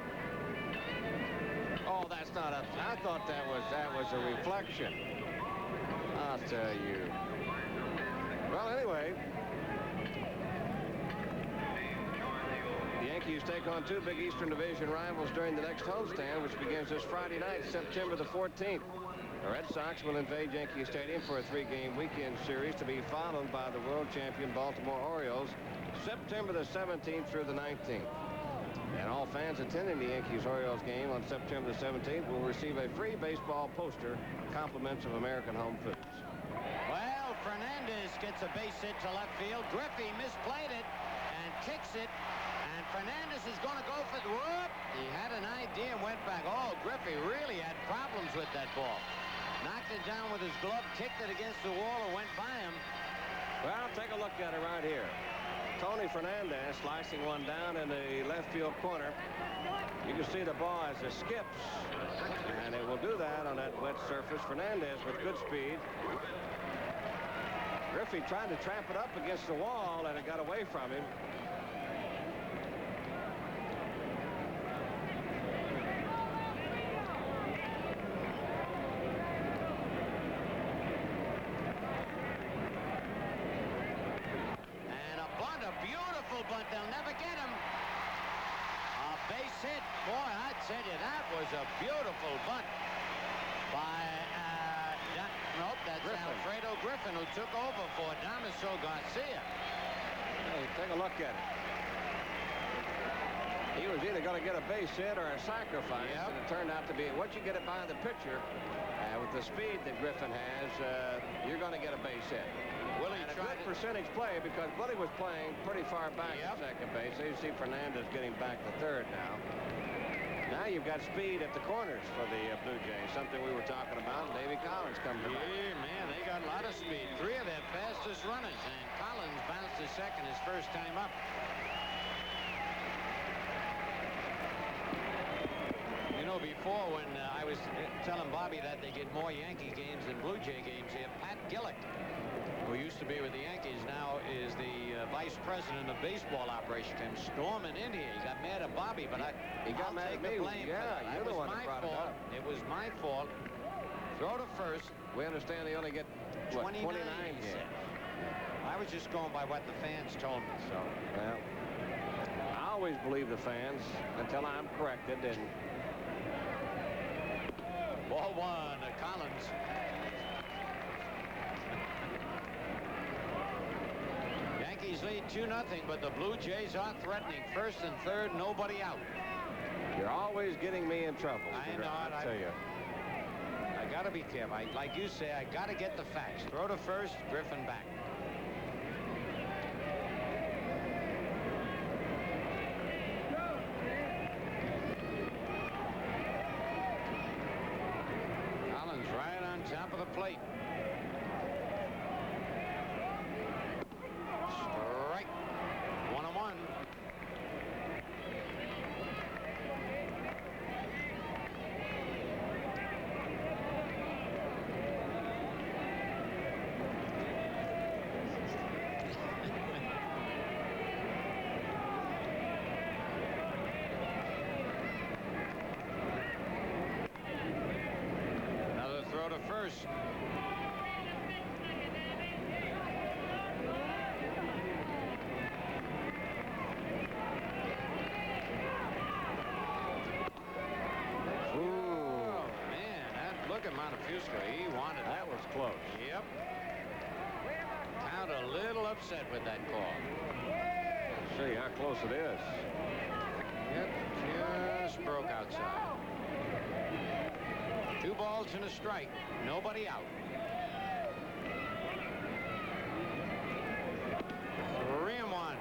Oh, that's not up. I thought that was a reflection. I'll tell you. Well, anyway, the Yankees take on 2 big Eastern Division rivals during the next homestand, which begins this Friday night, September the 14th. The Red Sox will invade Yankee Stadium for a 3-game weekend series to be followed by the world champion Baltimore Orioles, September the 17th through the 19th. And all fans attending the Yankees-Orioles game on September the 17th will receive a free baseball poster, compliments of American Home Foods. Well, Fernandez gets a base hit to left field. Griffey misplayed it and kicks it. And Fernandez is going to go for the whoop. He had an idea and went back. Oh, Griffey really had problems with that ball. Knocked it down with his glove, kicked it against the wall, and went by him. Well, take a look at it right here. Tony Fernandez slicing one down in the left field corner. You can see the ball as it skips, and it will do that on that wet surface. Fernandez with good speed. Griffey tried to trap it up against the wall, and it got away from him. Bunt, they'll never get him. A base hit. Boy, I tell you, that was a beautiful bunt by nope, that's Griffin. Alfredo Griffin, who took over for Damaso Garcia. Hey, take a look at it. He was either going to get a base hit or a sacrifice, and it turned out to be, once you get it behind the pitcher, with the speed that Griffin has, you're going to get a base hit. Willie and a good percentage play, because Willie was playing pretty far back at second base. So you see Fernandez getting back to third now. Now you've got speed at the corners for the Blue Jays, something we were talking about. Davy Collins comes to Yeah, man, they got a lot of speed. 3 of their fastest runners, and Collins bounced to second his first time up. You know, before when I was telling Bobby that they get more Yankee games than Blue Jay games here, Pat Gillick, who used to be with the Yankees, now is the vice president of baseball operations, came storming in here. He got mad at Bobby, but he got mad at me. Yeah, you're the one that brought it up. It was my fault. Throw to first. We understand they only get, what, 29 games. I was just going by what the fans told me, so. Well, I always believe the fans until I'm corrected. And ball one, Collins. Yankees lead 2-0, but the Blue Jays are threatening. First and third, nobody out. You're always getting me in trouble. I know it. I tell you. I got to be careful. Like you say, I got to get the facts. Throw to first, Griffin back. Collins right on top of the plate. Strike. 1-1. Another throw to first. Montefusco, he wanted that. That was close. Yep. Count a little upset with that call. See how close it is. Yep, just broke outside. 2 balls and a strike. Nobody out. 3-1.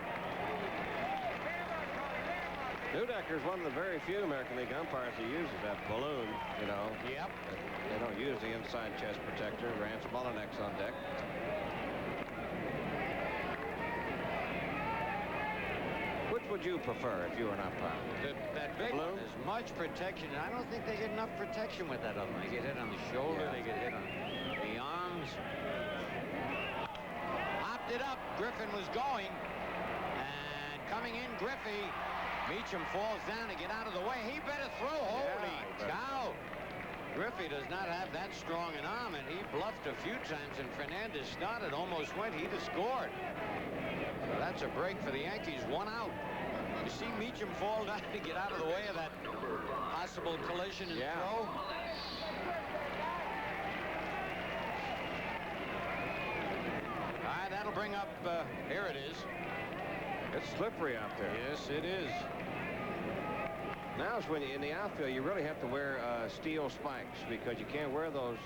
Newdecker's one of the very few American League umpires who uses that balloon, you know. Yep. They don't use the inside chest protector. Rance Mullinex on deck. Which would you prefer if you were an umpire? That big one is much protection. I don't think they get enough protection with that other one. They get hit on the shoulder. They get hit on the arms. Hopped it up. Griffin was going. And coming in, Griffey. Meacham falls down to get out of the way. He better throw. Holy cow. Griffey does not have that strong an arm, and he bluffed a few times, and Fernandez started, almost went. He'd have scored. So that's a break for the Yankees. 1 out. You see Meacham fall down to get out of the way of that possible collision and throw. All right, that'll bring up, here it is. It's slippery out there. Yes, it is. Now is when in the outfield you really have to wear steel spikes, because you can't wear those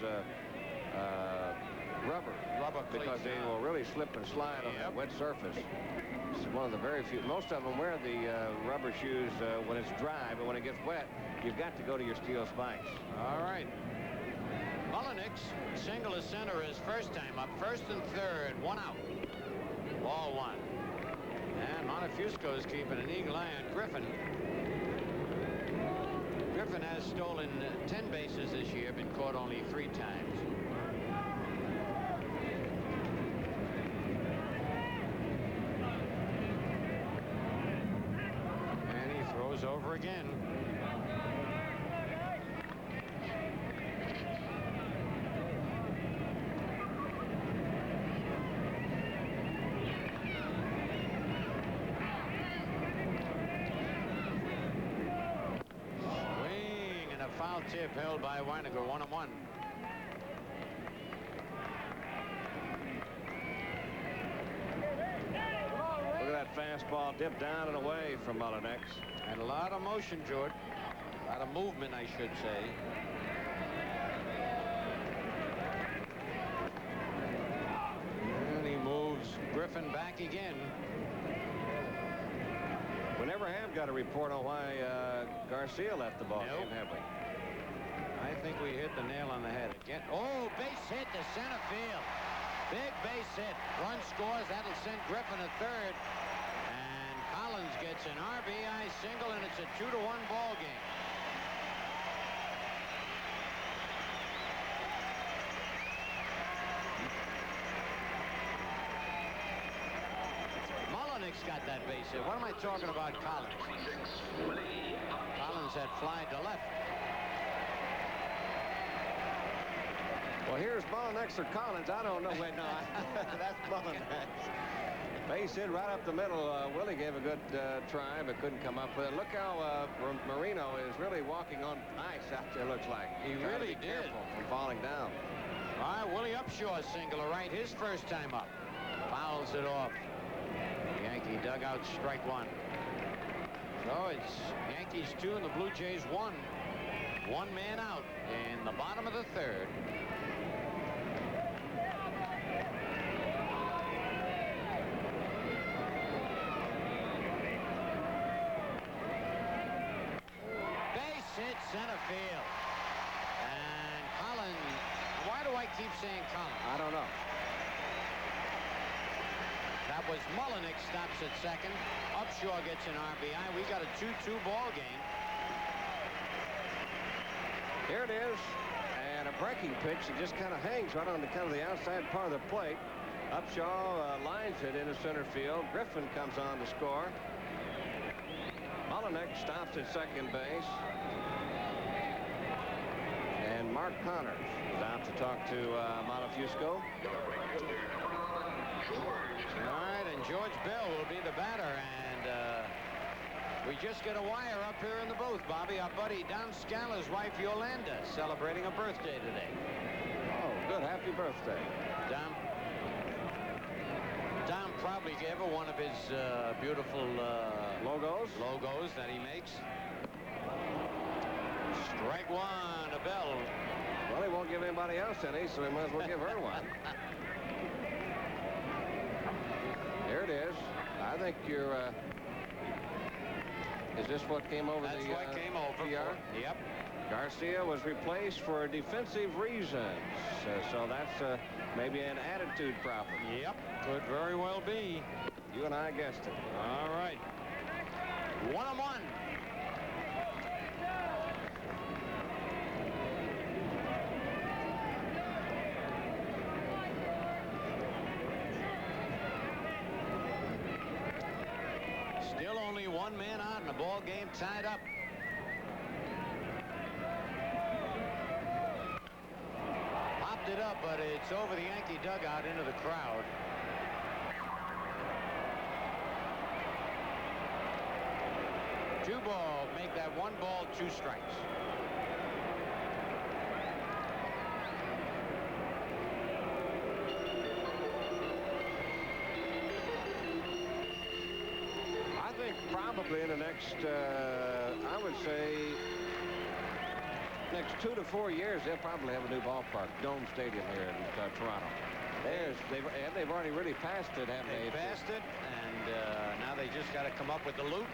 rubber because they will really slip and slide on that wet surface. It's one of the very few. Most of them wear the rubber shoes when it's dry, but when it gets wet, you've got to go to your steel spikes. All right. Mullinex, single to center his first time up. First and third, 1 out. Ball 1. And Montefusco is keeping an eagle eye on Griffin. Griffin has stolen 10 bases this year, been caught only 3 times. And he throws over again. Foul tip held by Weiniger, 1-1. Look at that fastball dip down and away from Mullinex. And a lot of motion, George. A lot of movement, I should say. And he moves Griffin back again. We never have got a report on why Garcia left the ball game, have we? I think we hit the nail on the head again. Oh, base hit to center field. Big base hit. Run scores. That'll send Griffin to third. And Collins gets an RBI single, and it's a 2-1 ball game. Mullinex got that base hit. What am I talking about, Collins? Collins had fly to left. Well, here's Mullinex or Collins. I don't know. Wait, no, that's Mullinex. Base hit right up the middle. Willie gave a good try, but couldn't come up with it. Look how Marino is really walking on ice out there, looks like. He really did. Careful from falling down. All right, Willie Upshaw's single, right? His first time up. Fouls it off. The Yankee dugout, strike 1. So it's Yankees 2 and the Blue Jays 1. 1 man out in the bottom of the 3rd. Hit center field. And Collins. Why do I keep saying Collins? I don't know. That was Mullinex stops at second. Upshaw gets an RBI. We got a 2-2 ball game. Here it is. And a breaking pitch. It just kind of hangs right on the kind of the outside part of the plate. Upshaw lines it into center field. Griffin comes on to score. Mullinex stops at second base. And Mark Connors is out to talk to Montefusco. All right, and George Bell will be the batter. And we just get a wire up here in the booth, Bobby. Our buddy Don Scala's wife, Yolanda, celebrating a birthday today. Oh, good. Happy birthday. Don probably gave her one of his beautiful logos that he makes. Strike 1, a Bell. Well, he won't give anybody else any, so he might as well give her one. There it is. I think you're... is this what came over That's the... what came over. Yep. Garcia was replaced for defensive reasons. So that's maybe an attitude problem. Yep. Could very well be. You and I guessed it. All right. 1-1. Still only 1 man out and the ball game tied up. Popped it up, but it's over the Yankee dugout into the crowd. Two ball, make that 1 ball, 2 strikes. I think probably in the next, I would say, next 2 to 4 years, they'll probably have a new ballpark, Dome Stadium here in Toronto. They've already really passed it, haven't they? They passed it, and now they just got to come up with the loop.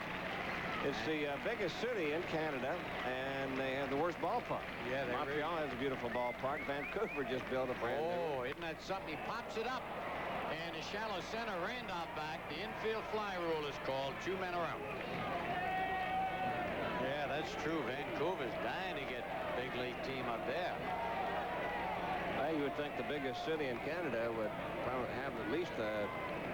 It's the biggest city in Canada, and they have the worst ballpark. Yeah, Montreal has a beautiful ballpark. Vancouver just built a brand new. Oh, isn't that something? He pops it up. And the shallow center, Randolph back. The infield fly rule is called. 2 men are out. Yeah, that's true. Vancouver's dying to get big league team up there. Well, you would think the biggest city in Canada would probably have at least the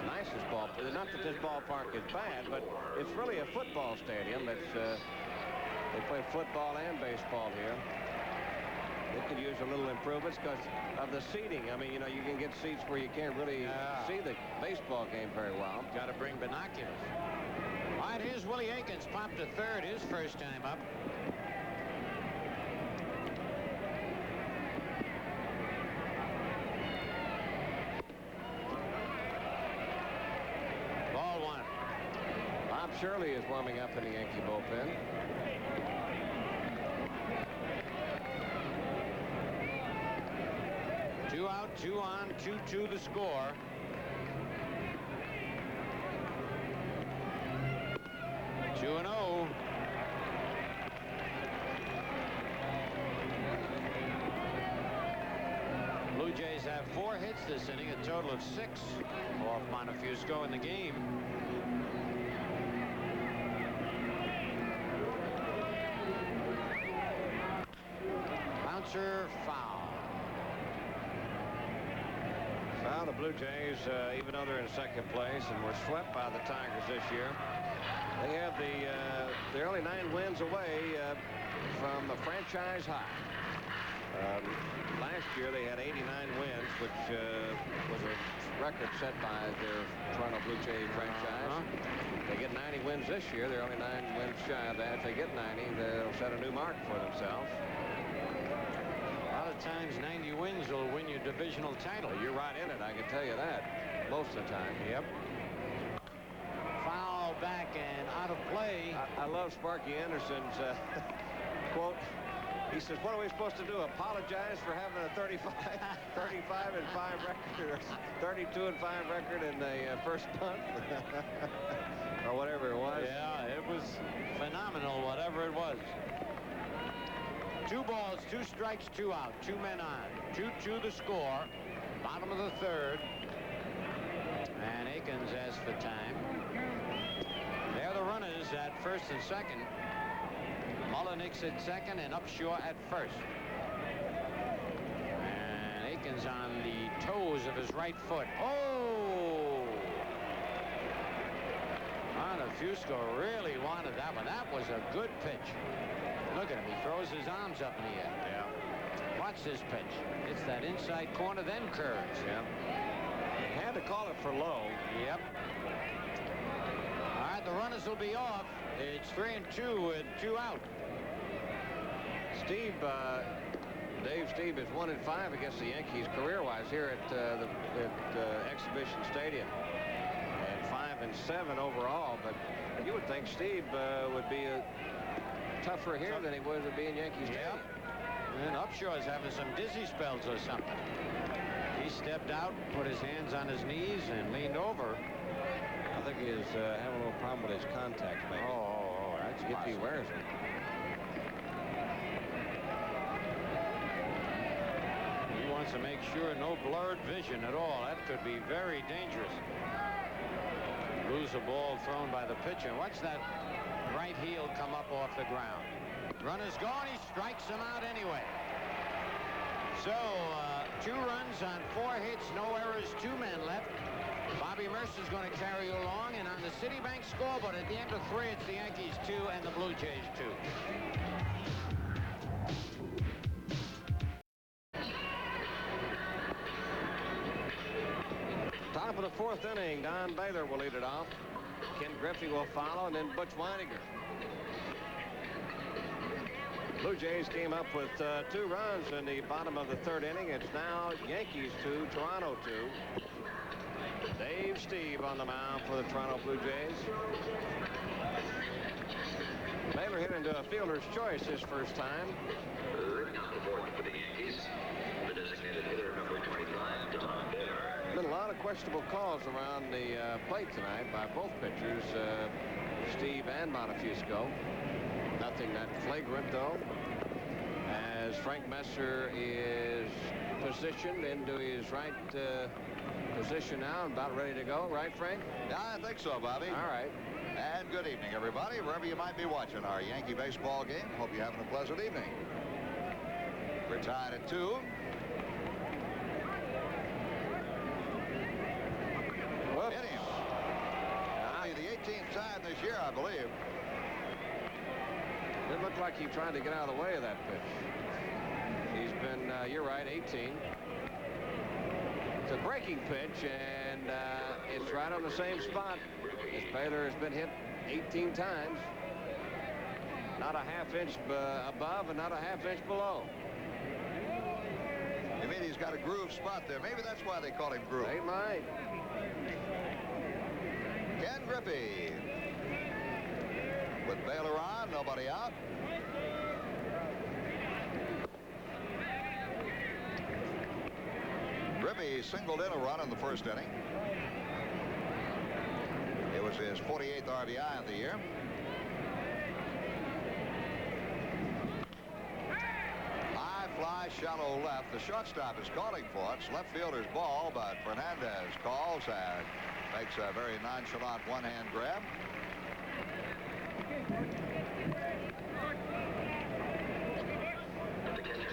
nicest ballpark. Not that this ballpark is bad, but it's really a football stadium. It's they play football and baseball here. They could use a little improvements because of the seating. I mean, you know, you can get seats where you can't really see the baseball game very well. Got to bring binoculars. All right, here's Willie Aikens, popped to third, his first time up. Ball 1. Bob Shirley is warming up in the Yankee bullpen. Two out, 2 on, 2-2 the score. Two and 0. Blue Jays have 4 hits this inning, a total of 6 off Montefusco in the game. Bouncer foul. Well, the Blue Jays, even though they're in second place and were swept by the Tigers this year, they have they're only 9 wins away from a franchise high. Last year they had 89 wins, which was a record set by their Toronto Blue Jay franchise. They get 90 wins this year. They're only 9 wins shy of that. If they get 90, they'll set a new mark for themselves. A lot of times 90 wins will win your divisional title. You're right in it, I can tell you that. Most of the time. Yep. Foul back and out of play. I love Sparky Anderson's quote. He says, what are we supposed to do? Apologize for having a 35 and 5 record, or 32 and 5 record in the first month, or whatever it was. Yeah, it was phenomenal, whatever it was. 2 balls, 2 strikes, 2 out, 2 men on. 2-2 the score. Bottom of the third. And Aikens asks for time. They're the runners at first and second. Mullenix at second and Upshaw at first. And Aikens on the toes of his right foot. Oh! Montefusco really wanted that one. That was a good pitch. Look at him. He throws his arms up in the air. Yeah. Watch this pitch. It's that inside corner, then curves. Yeah. He had to call it for low. Yep. All right, the runners will be off. It's 3-2 with 2 out. Stieb, Dave Stieb is 1-5 against the Yankees career-wise here at Exhibition Stadium, and 5-7 overall. But you would think Stieb would be tougher here than he would at being Yankee Stadium. And Upshaw is having some dizzy spells or something. He stepped out, put his hands on his knees, and leaned over. I think he is having a little problem with his contacts, maybe. Oh, that's if he wears them. He wants to make sure no blurred vision at all. That could be very dangerous. Lose a ball thrown by the pitcher. Watch that right heel come up off the ground. Runner's gone. He strikes him out anyway. So 2 runs on 4 hits, no errors, 2 men left. Bobby Mercer's going to carry you along, and on the Citibank scoreboard at the end of 3, it's the Yankees 2 and the Blue Jays 2. Top of the 4th inning, Don Baylor will lead it off. Ken Griffey will follow, and then Butch Weiniger. Blue Jays came up with 2 runs in the bottom of the 3rd inning. It's now Yankees 2, Toronto 2. Dave Stieb on the mound for the Toronto Blue Jays. Baylor hit into a fielder's choice his first time. Leading off the 4th for the Yankees, the designated hitter number 25, Don Baylor. Been a lot of questionable calls around the plate tonight by both pitchers, Stieb and Montefusco. Nothing that flagrant, though, as Frank Messer is positioned into his right position now and about ready to go, right, Frank? Yeah, I think so, Bobby. All right. And good evening, everybody, wherever you might be watching our Yankee baseball game. Hope you're having a pleasant evening. We're tied at 2. Whoops. Hit him. Only the 18th time this year, I believe. It looked like he tried to get out of the way of that pitch. He's been, you're right, 18. It's a breaking pitch, and it's right on the same spot. As Baylor has been hit 18 times. Not a half-inch above and not a half-inch below. You mean he's got a groove spot there? Maybe that's why they call him Groove. They might. Ken Griffey. With Baylor on, nobody out. Griffey singled in a run in the first inning. It was his 48th RBI of the year. High fly, shallow left. The shortstop is calling for it. It's left fielder's ball, but Fernandez calls and makes a very nonchalant one-hand grab.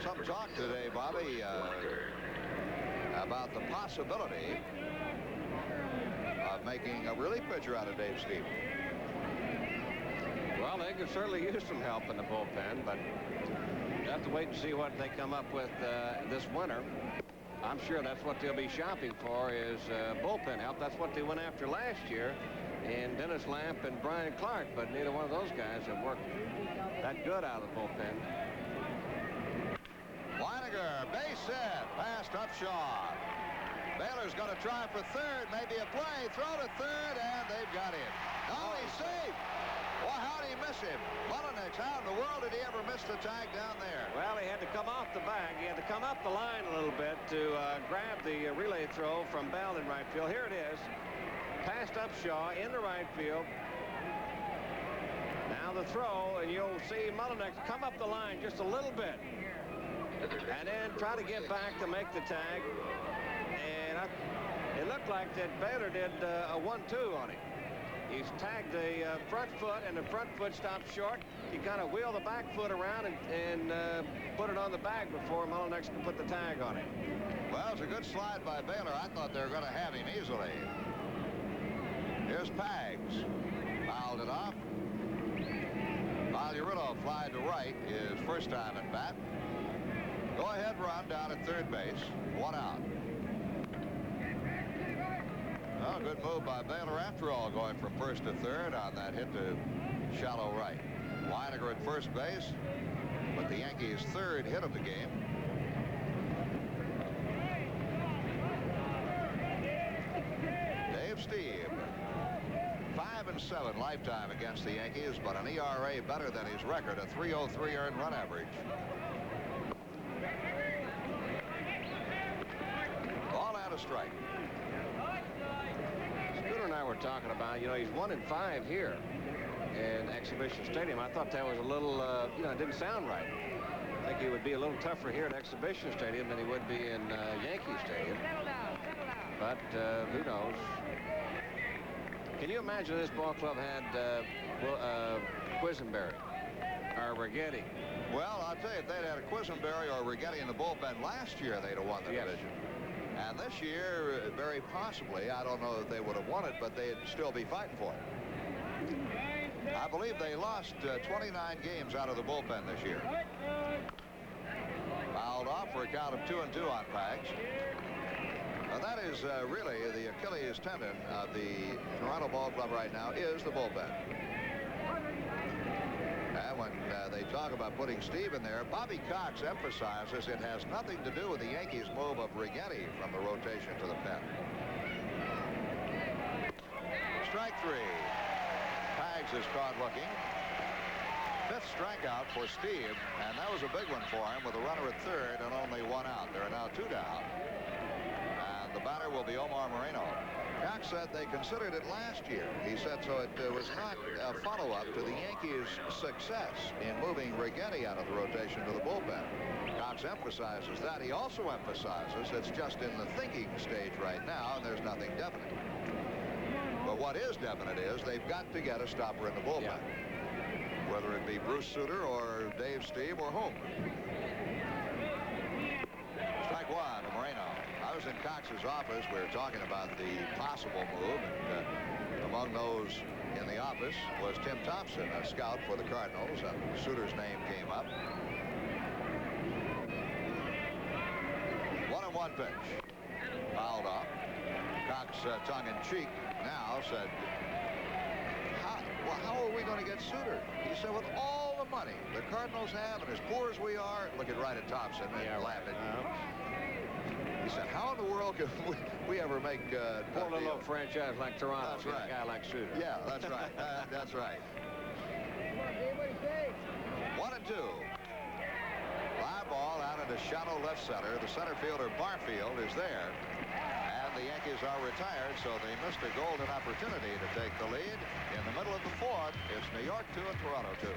Some talk today, Bobby, about the possibility of making a relief pitcher out of Dave Stieb. Well, they could certainly use some help in the bullpen, but you have to wait and see what they come up with this winter. I'm sure that's what they'll be shopping for is bullpen help. That's what they went after last year in Dennis Lamp and Brian Clark, but neither one of those guys have worked that good out of the bullpen. Weiniger, base hit, passed Upshaw. Baylor's going to try for third, maybe a play, throw to third, and they've got him. Oh, he's safe. Well, how did he miss him? Mullenix, how in the world did he ever miss the tag down there? Well, he had to come off the bag. He had to come up the line a little bit to grab the relay throw from Bell in right field. Here it is. Passed Upshaw in the right field. Now the throw, and you'll see Mullenix come up the line just a little bit. And then try to get back to make the tag. And it looked like that Baylor did a 1-2 on him. He's tagged the front foot, and the front foot stopped short. He kind of wheeled the back foot around and put it on the bag before Mullenix could put the tag on it. Well, it's a good slide by Baylor. I thought they were going to have him easily. Here's Pags. Fouled it off. Valurillo flied to right his first time at bat. Go-ahead run down at third base. 1 out. Well, good move by Baylor after all, going from first to third on that hit to shallow right. Weiniger at first base, but the Yankees' third hit of the game. Dave Stieb, 5-7 lifetime against the Yankees, but an ERA better than his record, a .303 earned run average. Ball out of strike. Scooter and I were talking about, you know, he's 1-5 here in Exhibition Stadium. I thought that was a little, you know, it didn't sound right. I think he would be a little tougher here at Exhibition Stadium than he would be in Yankee Stadium. But who knows? Can you imagine this ball club had Quisenberry or Rigetti? Well, I'll tell you, if they'd had a Quisenberry or Rigetti in the bullpen last year, they'd have won the division. And this year, very possibly, I don't know that they would have won it, but they'd still be fighting for it. I believe they lost 29 games out of the bullpen this year. Fouled off for a count of 2-2 on Pags. Now that is really the Achilles tendon of the Toronto Ball Club right now is the bullpen. And when they talk about putting Stieb in there, Bobby Cox emphasizes it has nothing to do with the Yankees' move of Rigetti from the rotation to the pen. Strike 3. Pags is caught looking. 5th strikeout for Stieb, and that was a big one for him with a runner at third and only 1 out. There are now 2 down. And the batter will be Omar Moreno. Cox said they considered it last year. He said so it was not a follow-up to the Yankees' success in moving Rigetti out of the rotation to the bullpen. Cox emphasizes that. He also emphasizes it's just in the thinking stage right now, and there's nothing definite. But what is definite is they've got to get a stopper in the bullpen. Yeah. Whether it be Bruce Sutter or Dave Stieb or whom. Strike one to Moreno. I was in Cox's office. We were talking about the possible move, and among those in the office was Tim Thompson, a scout for the Cardinals, and Sutter's name came up. 1-1 pitch. Fouled off. Cox, tongue-in-cheek, now said, how are we going to get Sutter? He said, with all the money the Cardinals have, and as poor as we are, looking right at Thompson and laughing. He said, how in the world can we ever make Pull a little franchise like Toronto. That's right. A guy like Sutter. Yeah, that's right. That's right. 1-2. Fly ball out into shallow left center. The center fielder Barfield is there. And the Yankees are retired, so they missed a golden opportunity to take the lead. In the middle of the fourth, it's New York 2 and Toronto 2.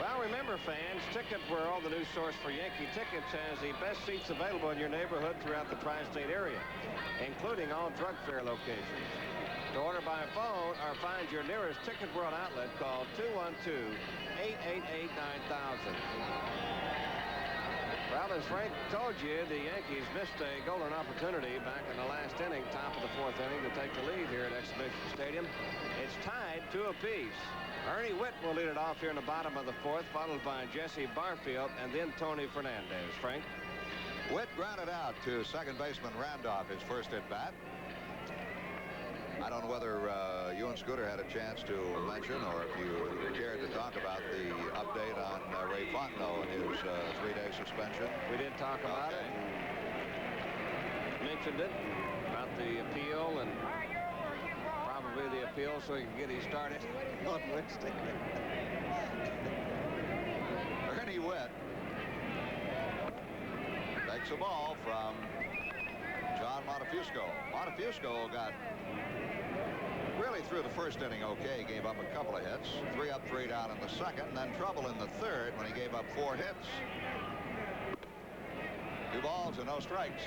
Well, remember, fans, Ticket World, the new source for Yankee tickets, has the best seats available in your neighborhood throughout the tri-state area, including all drug fair locations. To order by phone or find your nearest Ticket World outlet, call 212-888-9000. Well, as Frank told you, the Yankees missed a golden opportunity back in the last inning, top of the fourth inning, to take the lead here at Exhibition Stadium. It's tied 2 apiece. Ernie Witt will lead it off here in the bottom of the fourth, followed by Jesse Barfield and then Tony Fernandez. Frank? Witt grounded out to second baseman Randolph, his first at bat. I don't know whether you and Scooter had a chance to mention, or if you cared to talk about the update on Ray Fontenot and his 3-day suspension. We did talk about it. Mentioned it about the appeal and probably the appeal so he can get his started on Wednesday. Ernie Witt takes a ball from John Montefusco. Montefusco got really through the first inning okay, gave up a couple of hits, 3 up, 3 down in the second, and then trouble in the third when he gave up 4 hits. 2 balls and no strikes.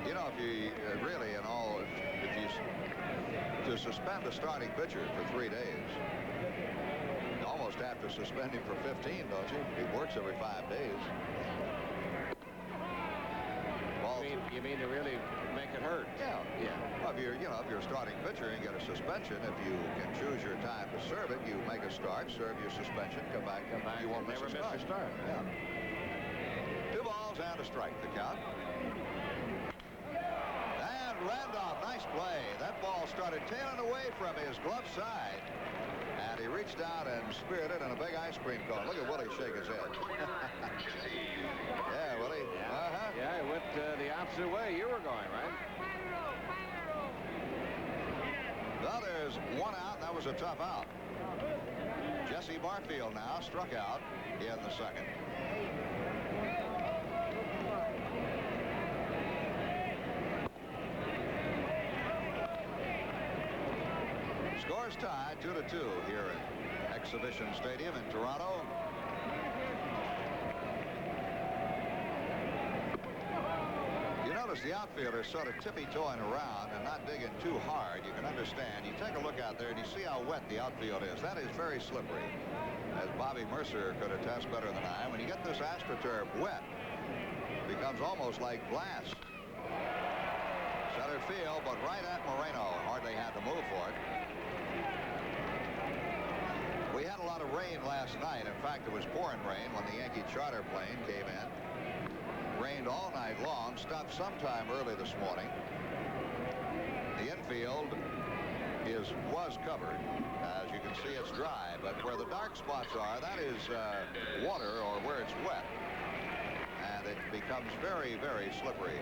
You know, if you really in all, if you to suspend a starting pitcher for 3 days, you almost have to suspend him for 15, don't you? He works every 5 days. You mean to really make it hurt? Yeah. Well, if you're a starting pitcher and get a suspension, if you can choose your time to serve it, you make a start, serve your suspension, come back. You won't never miss a start. Yeah. 2 balls and a strike, the count. And Randolph, nice play. That ball started tailing away from his glove side. And he reached out and speared it in a big ice cream cone. Look at Willie shake his head. Yeah, Willie. Yeah, it went the opposite way you were going, right? Well, there's 1 out, and that was a tough out. Jesse Barfield now struck out in the second. Scores tied 2-2 here at Exhibition Stadium in Toronto. You notice the outfielder sort of tippy-toeing around and not digging too hard. You can understand. You take a look out there and you see how wet the outfield is. That is very slippery, as Bobby Mercer could attest better than I. When you get this AstroTurf wet, it becomes almost like glass. Center field, but right at Moreno. Hardly had to move for it. We had a lot of rain last night. In fact, it was pouring rain when the Yankee charter plane came in. Rained all night long, stopped sometime early this morning. The infield was covered. As you can see, it's dry, but where the dark spots are, that is water, or where it's wet. And it becomes very, very slippery.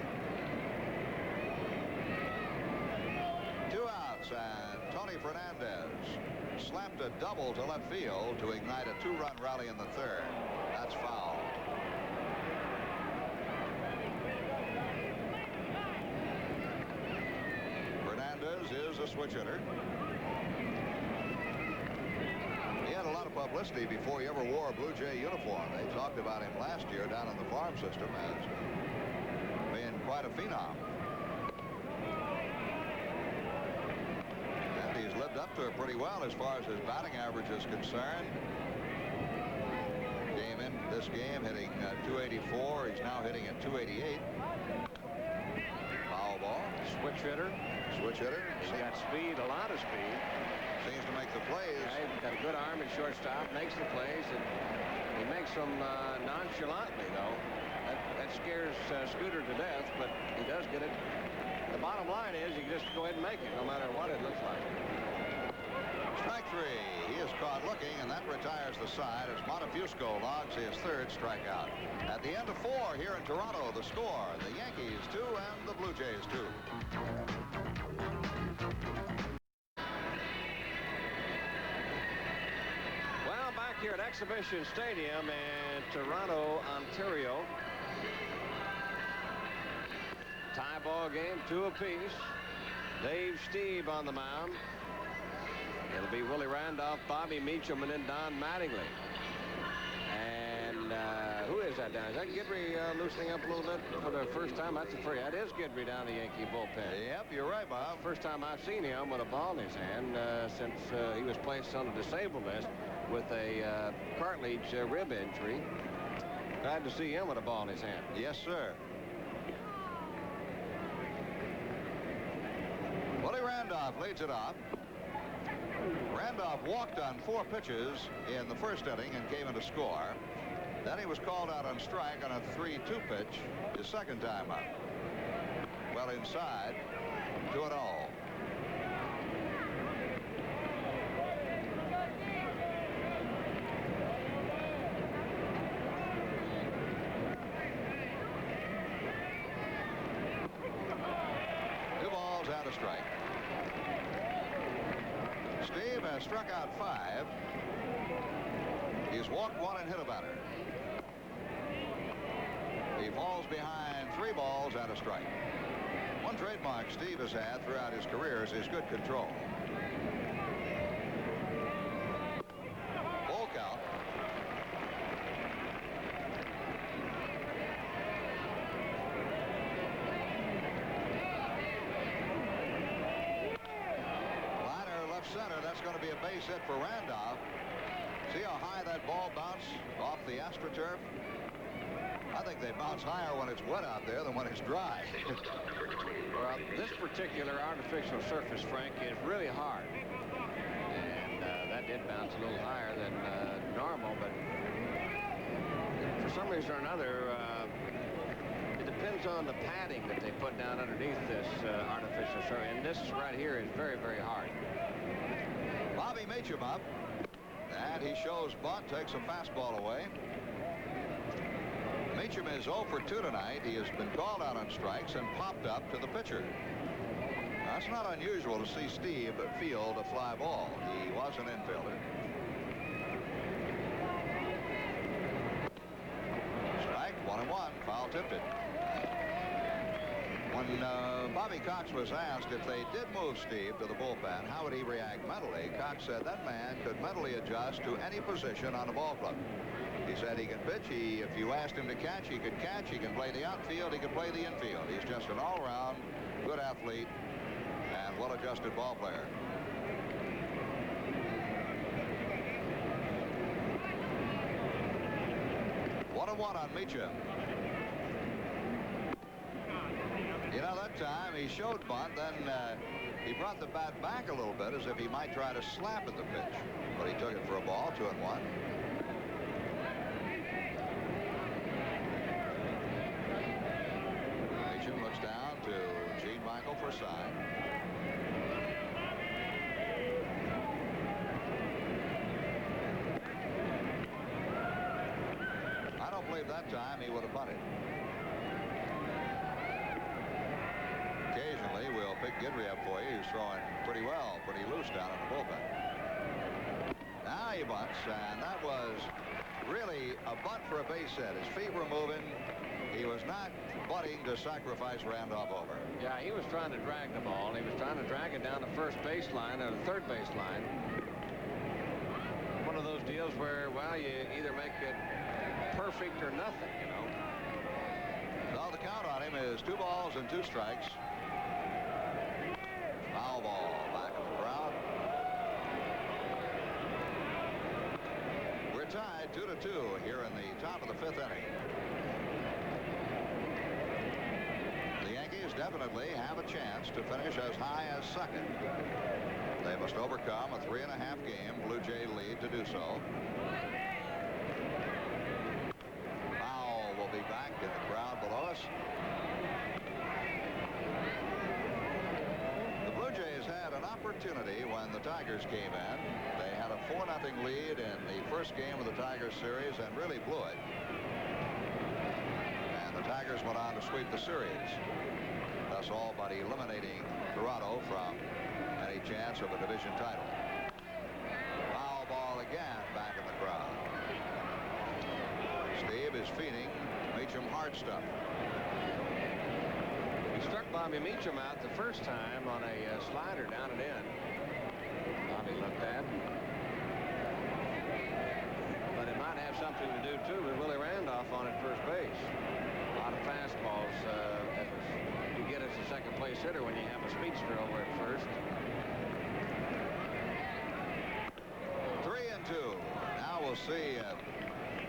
2 outs, and Tony Fernandez slapped a double to left field to ignite a 2-run rally in the third. That's foul. switch hitter. He had a lot of publicity before he ever wore a Blue Jay uniform. They talked about him last year down in the farm system as being quite a phenom. And he's lived up to it pretty well as far as his batting average is concerned. Came in this game hitting 284. He's now hitting at 288. Foul ball. Switch hitter. Switch hitter. He's got speed, a lot of speed. Seems to make the plays. Yeah, he's got a good arm at shortstop, makes the plays, and he makes them nonchalantly, though. That scares Scooter to death, but he does get it. The bottom line is you can just go ahead and make it, no matter what it looks like. Strike three. He is caught looking, and that retires the side as Montefusco logs his third strikeout. At the end of 4 here in Toronto, the score, the Yankees 2 and the Blue Jays 2. Well, back here at Exhibition Stadium in Toronto, Ontario. Tie ball game, 2 apiece. Dave Stieb on the mound. It'll be Willie Randolph, Bobby Meacham, and then Don Mattingly. And who is that down? Is that Guidry loosening up a little bit for the first time? That's the first. That is Guidry down the Yankee bullpen. Yep, you're right, Bob. First time I've seen him with a ball in his hand since he was placed on the disabled list with a cartilage rib injury. Glad to see him with a ball in his hand. Yes, sir. Willie Randolph leads it off. Randolph walked on 4 pitches in the first inning and came in to score. Then he was called out on strike on a 3-2 pitch his second time up. Well inside, 2-0. Two balls and a strike. Stieb has struck out 5. He's walked 1 and hit a batter. He falls behind 3 balls and a strike. One trademark Stieb has had throughout his career is his good control. Full count. Center. That's going to be a base hit for Randolph. See how high that ball bounced off the AstroTurf? I think they bounce higher when it's wet out there than when it's dry. Well, this particular artificial surface, Frank, is really hard. And that did bounce a little higher than normal, but for some reason or another, it depends on the padding that they put down underneath this artificial surface. And this right here is very, very hard. Bobby Meacham up, and he shows bunt, takes a fastball away. Meacham is 0 for 2 tonight. He has been called out on strikes and popped up to the pitcher. That's not unusual to see Stieb field a fly ball. He was an infielder. Strike 1-1, foul tipped it. When Bobby Cox was asked if they did move Stieb to the bullpen, how would he react mentally? Cox said that man could mentally adjust to any position on the ball club. He said he can pitch. If you asked him to catch, he could catch. He can play the outfield. He can play the infield. He's just an all-around good athlete and well-adjusted ball player. One on Meacham. You know, that time he showed bunt, then he brought the bat back a little bit as if he might try to slap at the pitch. But he took it for a ball, 2-1. Meacham looks down to Gene Michael for a sign. I don't believe that time he would have bunted. Occasionally, we'll pick Guidry up for you. He's throwing pretty well, pretty loose down in the bullpen. Now he bunts, and that was really a bunt for a base hit. His feet were moving. He was not budding to sacrifice Randolph over. Yeah, he was trying to drag the ball. He was trying to drag it down the first baseline or the third baseline. One of those deals where, well, you either make it perfect or nothing, you know. Now the count on him is 2 balls and 2 strikes. Foul ball back in the crowd. We're tied 2-2 here in the top of the 5th inning. The Yankees definitely have a chance to finish as high as second. They must overcome a 3.5 game Blue Jay lead to do so. Foul will be back in the crowd below us. The Blue Jays had an opportunity when the Tigers came in. They had a 4-0 lead in the first game of the Tigers series and really blew it. And the Tigers went on to sweep the series, thus all but eliminating Toronto from any chance of a division title. Foul ball again back in the crowd. Stieb is feeding Meacham hard stuff. He struck Bobby Meacham out the first time on a slider down and in. Bobby looked at. But it might have something to do, too, with Willie Randolph on at first base. A lot of fastballs you get as a second-place hitter when you have a speedster over at first. 3-2. Now we'll see if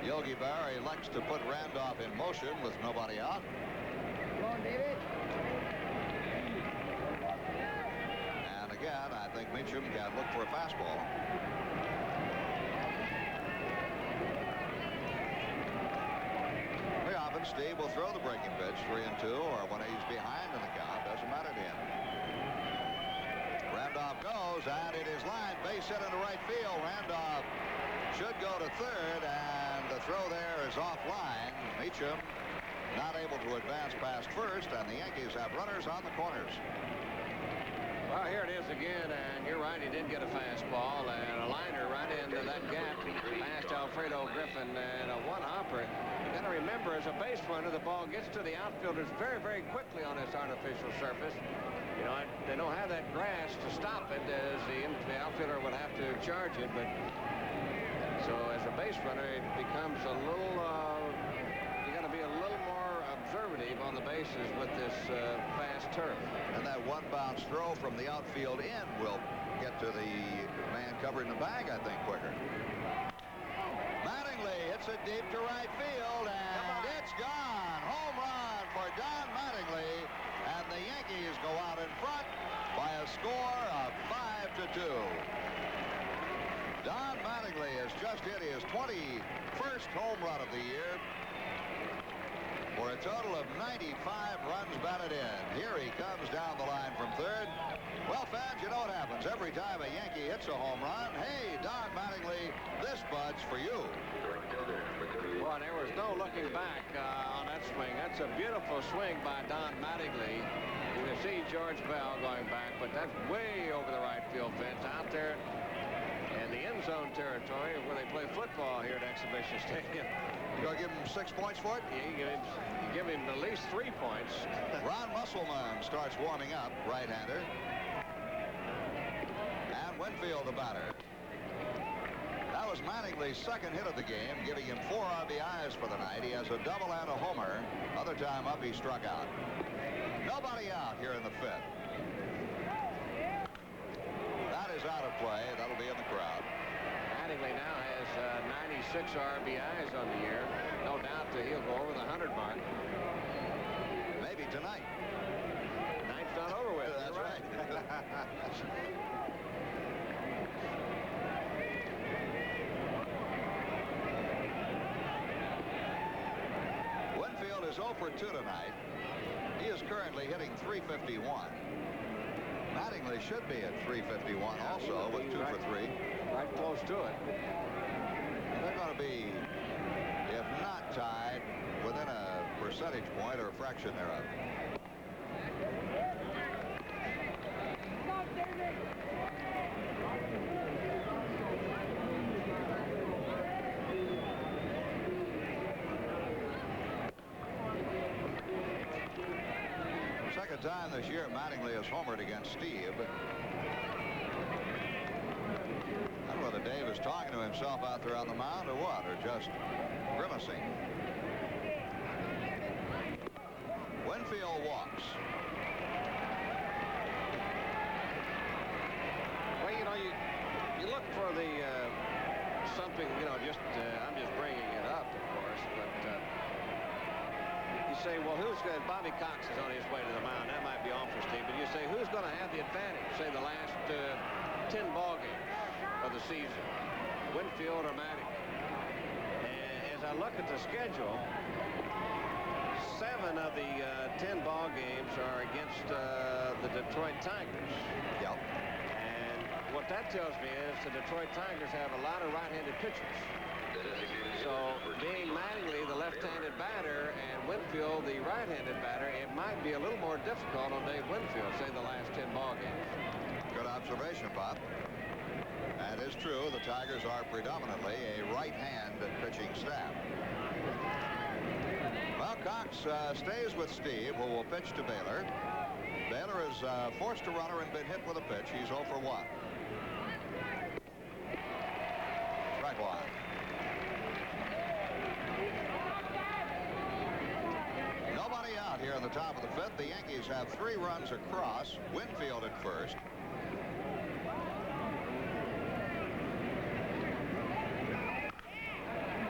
Yogi Berra elects to put Randolph in motion with nobody out. Come on, David. And again, I think Meacham can look for a fastball. Very often, Steve will throw the breaking pitch 3-2, or when he's behind in the count, doesn't matter to him. Randolph goes, and it is lined base hit into right field. Randolph should go to third, and the throw there is offline. Meacham not able to advance past first, and the Yankees have runners on the corners. Well, here it is again, and you're right, he did get a fastball and a liner right into that gap past Alfredo Griffin, and a one-hopper. You got to remember, as a base runner, the ball gets to the outfielders very, very quickly on this artificial surface. You know, they don't have that grass to stop it, as the outfielder would have to charge it, but so as a base runner, it becomes a little, you got to be a little more observative on the bases with this fast turf. And that one-bounce throw from the outfield in will get to the man covering the bag, I think, quicker. Mattingly hits it deep to right field, and it's gone. Home run for Don Mattingly, and the Yankees go out in front by a score of 5-2. Don Mattingly has just hit his 21st home run of the year for a total of 95 runs batted in. Here he comes down the line from third. Well, fans, you know what happens. Every time a Yankee hits a home run, hey, Don Mattingly, this bud's for you. Well, there was no looking back on that swing. That's a beautiful swing by Don Mattingly. You can see George Bell going back, but that's way over the right field fence out there in the end zone territory where they play football here at Exhibition Stadium. You gonna give him 6 points for it? You give him at least 3 points. Ron Musselman starts warming up, right-hander. And Winfield the batter. That was Mattingly's second hit of the game, giving him 4 RBIs for the night. He has a double and a homer. Other time up, he struck out. Nobody out here in the 5th. That is out of play. That'll be in the crowd. Mattingly now has 96 RBIs on the year. No doubt that he'll go over the 100 mark. Maybe tonight. Night's not over with. That's right. Winfield is 0 for 2 tonight. He is currently hitting .351. Mattingly should be at .351 also with 2 for 3. Right close to it. They're going to be, if not tied, within a percentage point or a fraction thereof. Come on, David. second time this year Mattingly has homered against Stieb. I don't know whether Dave is talking to himself out there on the mound or what, or just grimacing. Winfield walks. Well, you know, you look for the something, you know, just I'm just bringing it up, of course, but you say, well, who's going? Bobby Cox is on his way to the mound. That might be off for Steve, but you say, who's going to have the advantage? Say the last 10 ball games of the season, Winfield or Mattingly. And as I look at the schedule, 7 of the 10 ball games are against the Detroit Tigers. Yep. And what that tells me is the Detroit Tigers have a lot of right-handed pitchers. So being Mattingly the left-handed batter and Winfield the right-handed batter, it might be a little more difficult on Dave Winfield, say the last 10 ball games. Good observation, Bob. That is true. The Tigers are predominantly a right-hand pitching staff. Well, Cox stays with Stieb, who will pitch to Baylor. Baylor is forced a runner and been hit with a pitch. He's 0 for 1. Strike one. Nobody out here in the top of the 5th. The Yankees have 3 runs across. Winfield at first.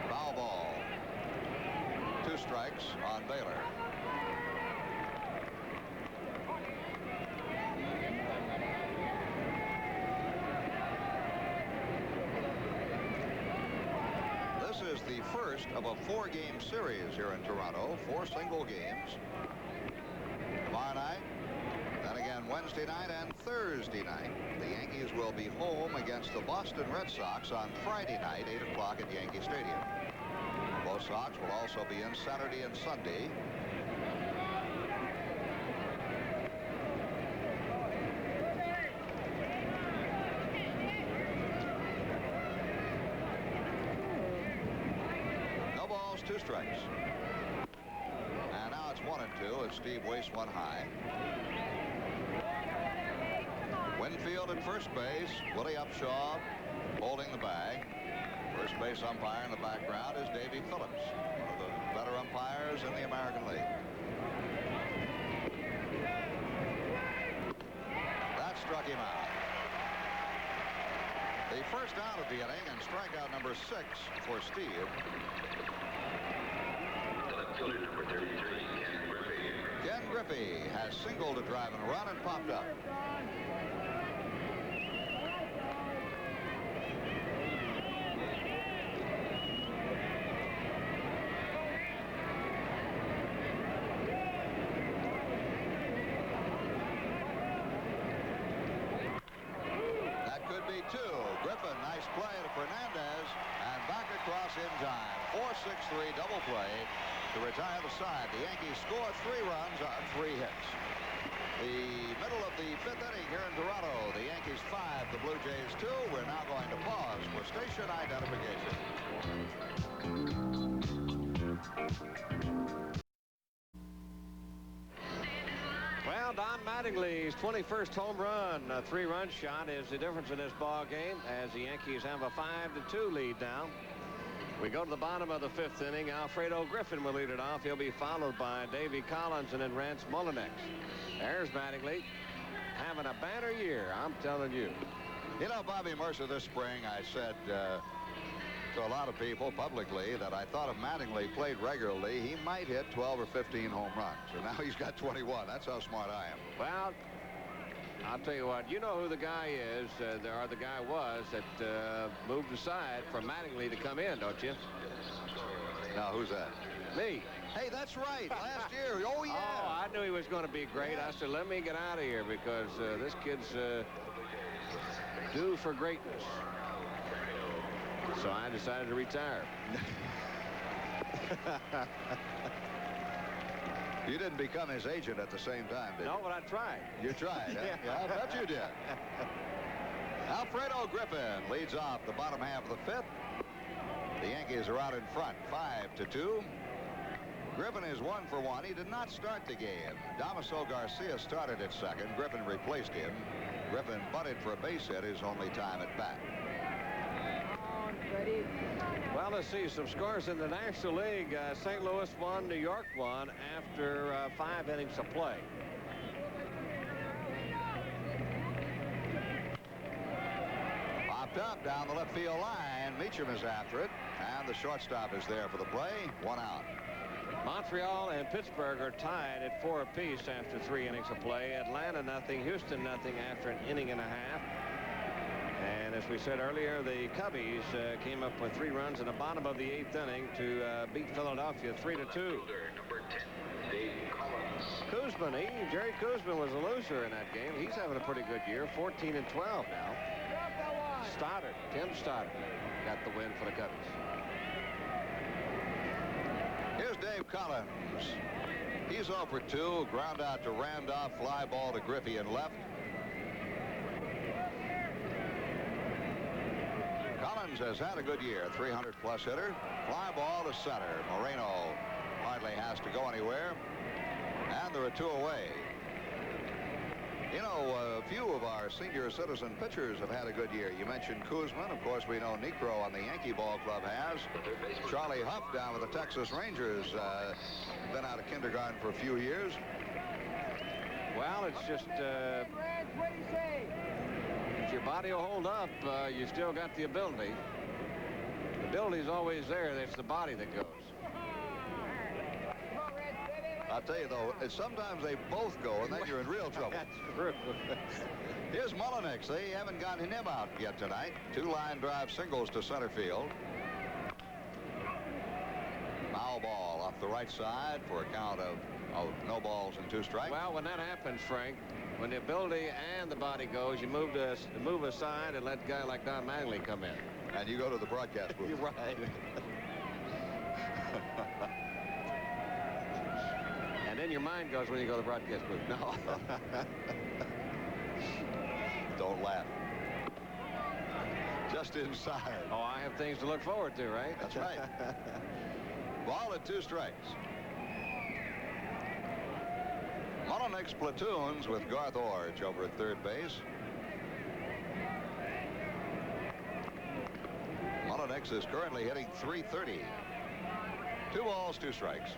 Foul ball. 2 strikes on Baylor. This is the first of a 4-game series here in Toronto. 4 single games. Tomorrow night, then again Wednesday night and Thursday night. The Yankees will be home against the Boston Red Sox on Friday night, 8 o'clock at Yankee Stadium. Both Sox will also be in Saturday and Sunday. No balls, 2 strikes. And now it's 1 and 2 as Stieb wastes one high. Winfield at first base. Willie Upshaw holding the bag. First base umpire in the background is Davey Phillips, one of the better umpires in the American League. That struck him out. The first out of the inning and strikeout number 6 for Stieb. Fielder number 33, Ken Griffey. Ken Griffey has singled to drive and run and popped up. That could be 2. Griffin, nice play to Fernandez, and back across in time. 4-6-3 double play to retire the side. The Yankees score 3 runs on 3 hits. The middle of the 5th inning here in Toronto. The Yankees 5, the Blue Jays 2. We're now going to pause for station identification. Well, Don Mattingly's 21st home run, a 3-run shot, is the difference in this ball game as the Yankees have a 5-2 lead now. We go to the bottom of the 5th inning. Alfredo Griffin will lead it off. He'll be followed by Davy Collins and then Rance Mullinax. There's Mattingly having a banner year, I'm telling you. You know, Bobby Mercer, this spring I said to a lot of people publicly that I thought if Mattingly played regularly, he might hit 12 or 15 home runs. And now he's got 21. That's how smart I am. Well, I'll tell you what, you know who the guy is, or the guy was, that moved aside for Mattingly to come in, don't you? Now, who's that? Me. Hey, that's right. Last year. Oh, yeah. Oh, I knew he was going to be great. I said, let me get out of here because this kid's due for greatness. So I decided to retire. You didn't become his agent at the same time, did you? No, but I tried. You tried, huh? Yeah, I bet you did. Alfredo Griffin leads off the bottom half of the 5th. The Yankees are out in front, 5-2. Griffin is 1 for 1. He did not start the game. Damaso Garcia started at second. Griffin replaced him. Griffin bunted for a base hit his only time at bat. Well, let's see some scores in the National League. St. Louis won, New York won after 5 innings of play. Popped up down the left field line. Meacham is after it, and the shortstop is there for the play. 1 out. Montreal and Pittsburgh are tied at 4 apiece after 3 innings of play. Atlanta nothing, Houston nothing after an inning and a half. And as we said earlier, the Cubbies came up with 3 runs in the bottom of the 8th inning to beat Philadelphia 3-2. Kuzman, Jerry Kuzman was a loser in that game. He's having a pretty good year, 14-12 now. Stoddard, Tim Stoddard, got the win for the Cubbies. Here's Dave Collins. He's 0 for 2. Ground out to Randolph. Fly ball to Griffey in left. Collins has had a good year. 300-plus hitter. Fly ball to center. Moreno hardly has to go anywhere. And there are 2 away. You know, a few of our senior citizen pitchers have had a good year. You mentioned Kuzman. Of course, we know Necro on the Yankee Ball Club has. Charlie Huff down with the Texas Rangers. Been out of kindergarten for a few years. Well, it's just if your body will hold up, you still got the ability. The ability's always there. It's the body that goes. I'll tell you, though, sometimes they both go, and then you're in real trouble. That's true. Here's Mullenix. They haven't gotten him out yet tonight. 2 line drive singles to center field. Foul ball off the right side for a count of no balls and 2 strikes. Well, when that happens, Frank, when the ability and the body goes, you move aside and let a guy like Don Mattingly come in. And you go to the broadcast booth. You're right. And then your mind goes when you go to the broadcast booth. No. Don't laugh. Just inside. Oh, I have things to look forward to, right? That's right. Ball at 2 strikes. Mullenix platoons with Garth Orge over at third base. Mullenix is currently hitting .330. 2 balls, 2 strikes.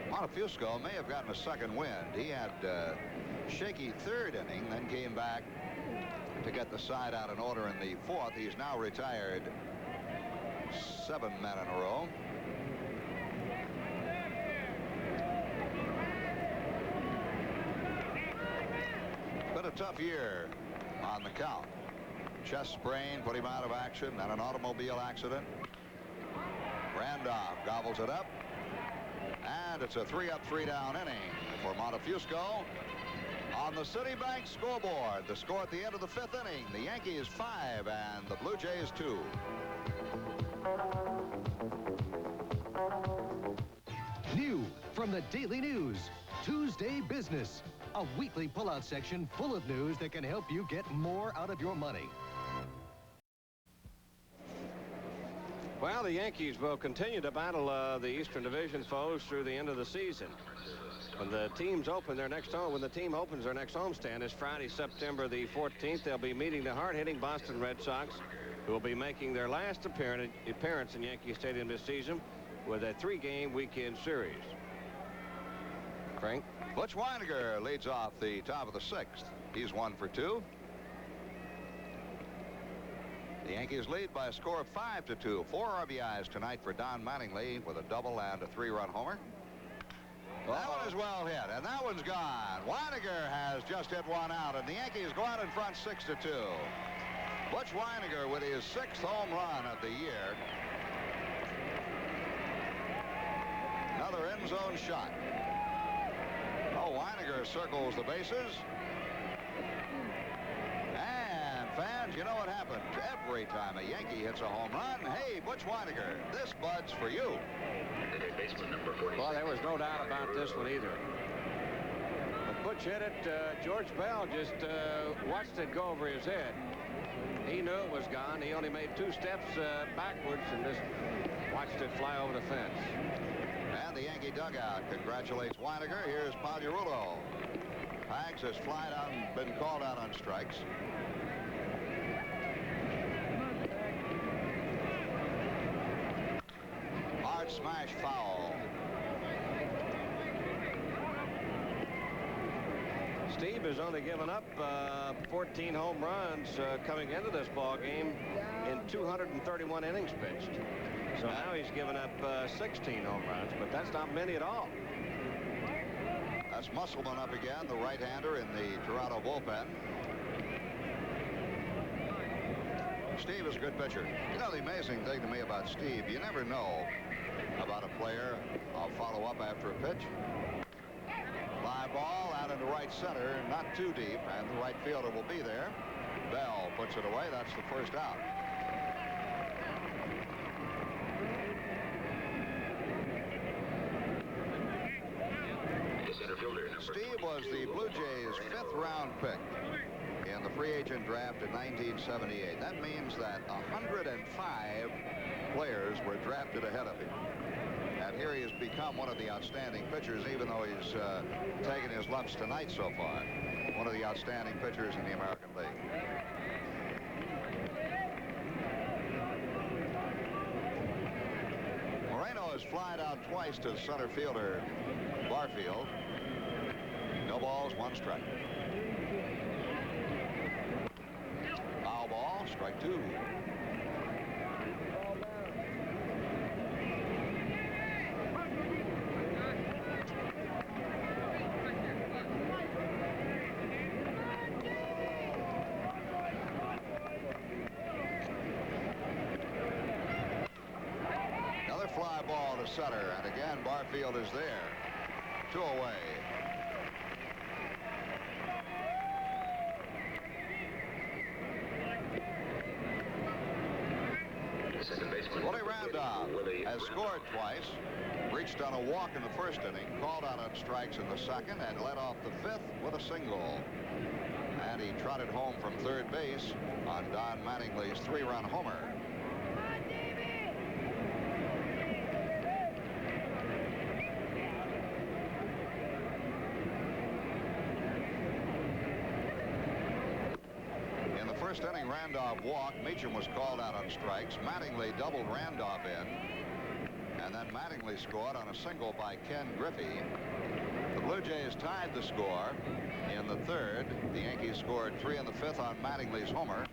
Montefusco may have gotten a second wind. He had a shaky 3rd inning, then came back to get the side out in order in the 4th. He's now retired 7 men in a row. Been a tough year on the count. Chest sprain put him out of action, and an automobile accident. Randolph gobbles it up. And it's a 3-up, 3-down inning for Montefusco. On the Citibank scoreboard, the score at the end of the 5th inning, the Yankees 5 and the Blue Jays 2. New from the Daily News, Tuesday Business, a weekly pullout section full of news that can help you get more out of your money. Well, the Yankees will continue to battle the Eastern Division foes through the end of the season. When the teams open their next home, when the team opens their next homestand is Friday, September the 14th. They'll be meeting the hard-hitting Boston Red Sox, who will be making their last appearance in Yankee Stadium this season with a 3-game weekend series. Frank? Butch Weiniger leads off the top of the 6th. He's 1 for 2. The Yankees lead by a score of 5-2. 4 RBIs tonight for Don Mattingly with a double and a 3-run homer. That one is well hit, and that one's gone. Weiniger has just hit 1 out, and the Yankees go out in front 6-2. Butch Weiniger with his 6th home run of the year. Another end zone shot. Oh, Weiniger circles the bases. And fans, you know what happens every time a Yankee hits a home run? Hey, Butch Weiniger, this Bud's for you. Well, there was no doubt about this one either. When Butch hit it, George Bell just watched it go over his head. He knew it was gone. He only made 2 steps backwards and just Watched it fly over the fence. And the Yankee dugout congratulates Weiniger. Here's Pagliarulo. Pags has been called out on strikes. Hard smash foul. Stieb has only given up 14 home runs coming into this ball game in 231 innings pitched. So now he's given up 16 home runs, but that's not many at all. That's Musselman up again, the right-hander in the Toronto bullpen. Stieb is a good pitcher. You know, the amazing thing to me about Stieb, you never know about a player. I'll follow up after a pitch. Fly ball out into right center, not too deep, and the right fielder will be there. Bell puts it away. That's the first out. Stieb was the Blue Jays' 5th round pick in the free agent draft in 1978. That means that 105 players were drafted ahead of him. And here he has become one of the outstanding pitchers, even though he's taken his lumps tonight so far. One of the outstanding pitchers in the American League. Moreno has flied out twice to center fielder Barfield. No balls, 1 strike. Foul ball, strike 2. Another fly ball to center, and again Barfield is there. 2 away. Willie Randolph has scored twice, reached on a walk in the first inning, called out on strikes in the second, and led off the 5th with a single. And he trotted home from third base on Don Mattingly's 3-run homer. First inning, Randolph walked. Meacham was called out on strikes. Mattingly doubled Randolph in, and then Mattingly scored on a single by Ken Griffey. The Blue Jays tied the score in the 3rd. The Yankees scored 3 in the 5th on Mattingly's homer.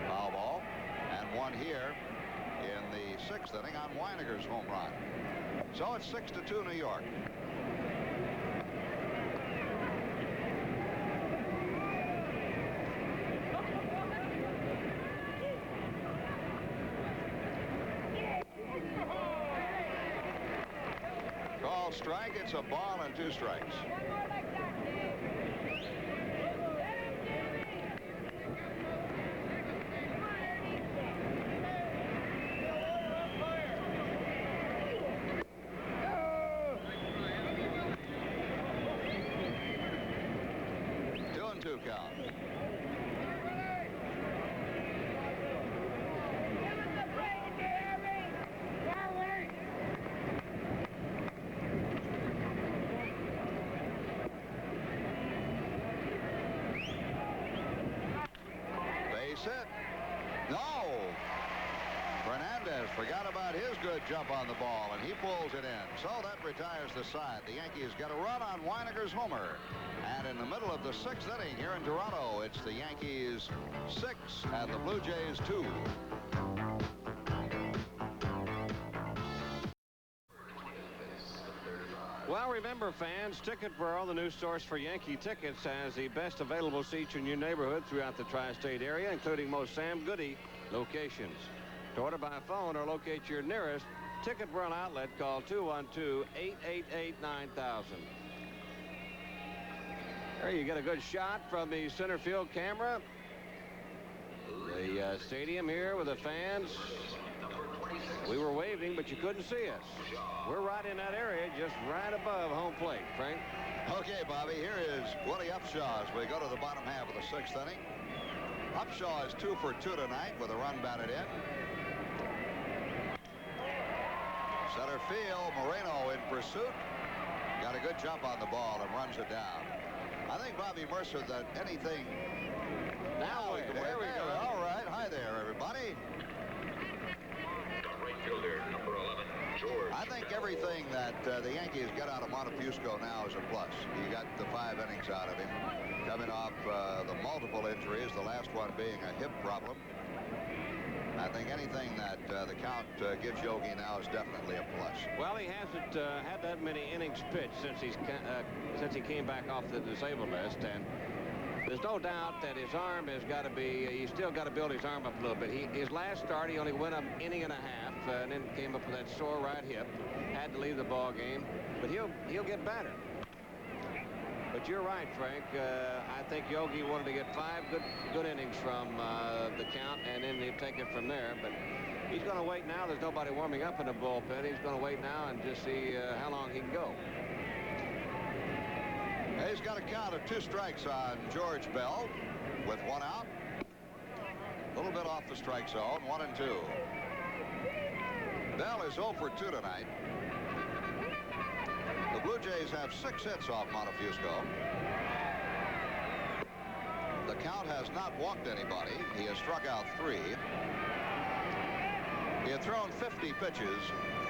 Foul ball, and 1 here in the 6th inning on Weiniger's home run. So it's 6-2 New York. Strike, it's a ball and 2 strikes. Two and 2 count. Forgot about his good jump on the ball, and he pulls it in. So that retires the side. The Yankees get a run on Weiniger's homer. And in the middle of the 6th inning here in Toronto, it's the Yankees 6 and the Blue Jays 2. Well, remember, fans, Ticket World, the new source for Yankee tickets, has the best available seats in your neighborhood throughout the tri-state area, including most Sam Goody locations. To order by phone or locate your nearest Ticket World outlet, call 212-888-9000. There you get a good shot from the center field camera. The stadium here with the fans. We were waving, but you couldn't see us. We're right in that area, just right above home plate. Frank? Okay, Bobby, here is Woody Upshaw as we go to the bottom half of the 6th inning. Upshaw is 2 for 2 tonight with a run batted in. Center field, Moreno in pursuit. Got a good jump on the ball and runs it down. I think Bobby Mercer that anything. Now there we go. All right. Hi there, everybody. Right fielder, number 11, George. I think everything that the Yankees get out of Montefusco now is a plus. You got the 5 innings out of him, coming off the multiple injuries, the last one being a hip problem. I think anything that the count gives Yogi now is definitely a plus. Well, he hasn't had that many innings pitched since he came back off the disabled list, and there's no doubt that his arm has got to be. He's still got to build his arm up a little bit. His last start, he only went an inning and a half, and then came up with that sore right hip. Had to leave the ball game, but he'll get better. But you're right, Frank. I think Yogi wanted to get 5 good innings from the count, and then he'd take it from there. But he's going to wait now. There's nobody warming up in the bullpen. He's going to wait now and just see how long he can go. He's got a count of 2 strikes on George Bell with 1 out. A little bit off the strike zone, 1 and 2. Bell is 0 for 2 tonight. The Blue Jays have 6 hits off Montefusco. The count has not walked anybody. He has struck out 3. He had thrown 50 pitches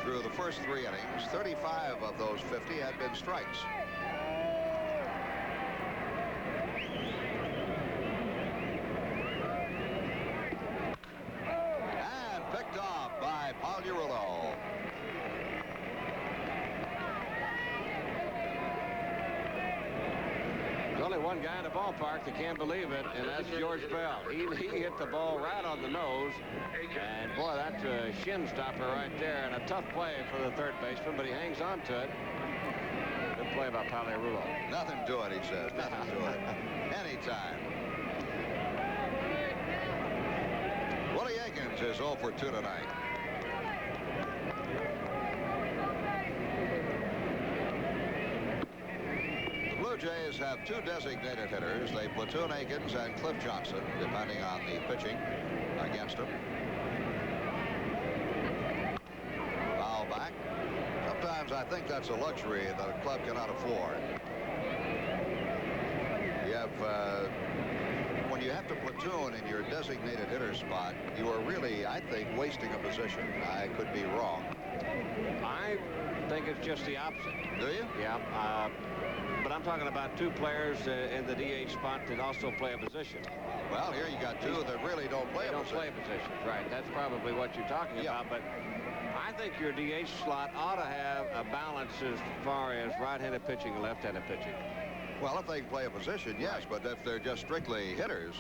through the first 3 innings. 35 of those 50 had been strikes. And picked off by Pagliarulo. There's only one guy in the ballpark that can't believe it, and that's George Bell. He hit the ball right on the nose, and boy, that's a shin stopper right there, and a tough play for the third baseman, but he hangs on to it. Good play by Pagliarulo. Nothing to it, he says. Nothing to it. Anytime. Willie Aikens is 0 for 2 tonight. Jays have 2 designated hitters. They platoon Aikens and Cliff Johnson, depending on the pitching against him. Foul back. Sometimes I think that's a luxury that a club cannot afford. You have, when you have to platoon in your designated hitter spot, you are really, I think, wasting a position. I could be wrong. I think it's just the opposite. Do you? Yeah. But I'm talking about 2 players in the DH spot that also play a position. Well, here you got 2 that really don't play a position. Play positions, right. That's probably what you're talking about. But I think your DH slot ought to have a balance as far as right-handed pitching and left-handed pitching. Well, if they can play a position, yes. But if they're just strictly hitters,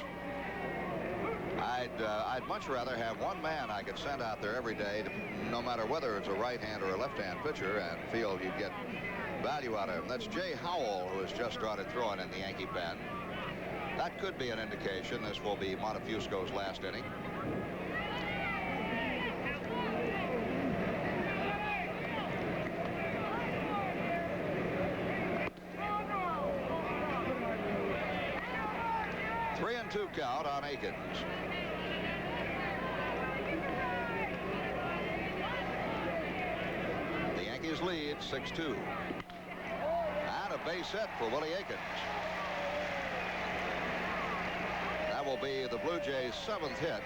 I'd much rather have 1 man I could send out there every day, no matter whether it's a right-hand or a left-hand pitcher, and feel you'd get value out of him. That's Jay Howell, who has just started throwing in the Yankee pen. That could be an indication this will be Montefusco's last inning. Three and 2 count on Aikens. The Yankees lead 6-2. And a base hit for Willie Aikens. That will be the Blue Jays' 7th hit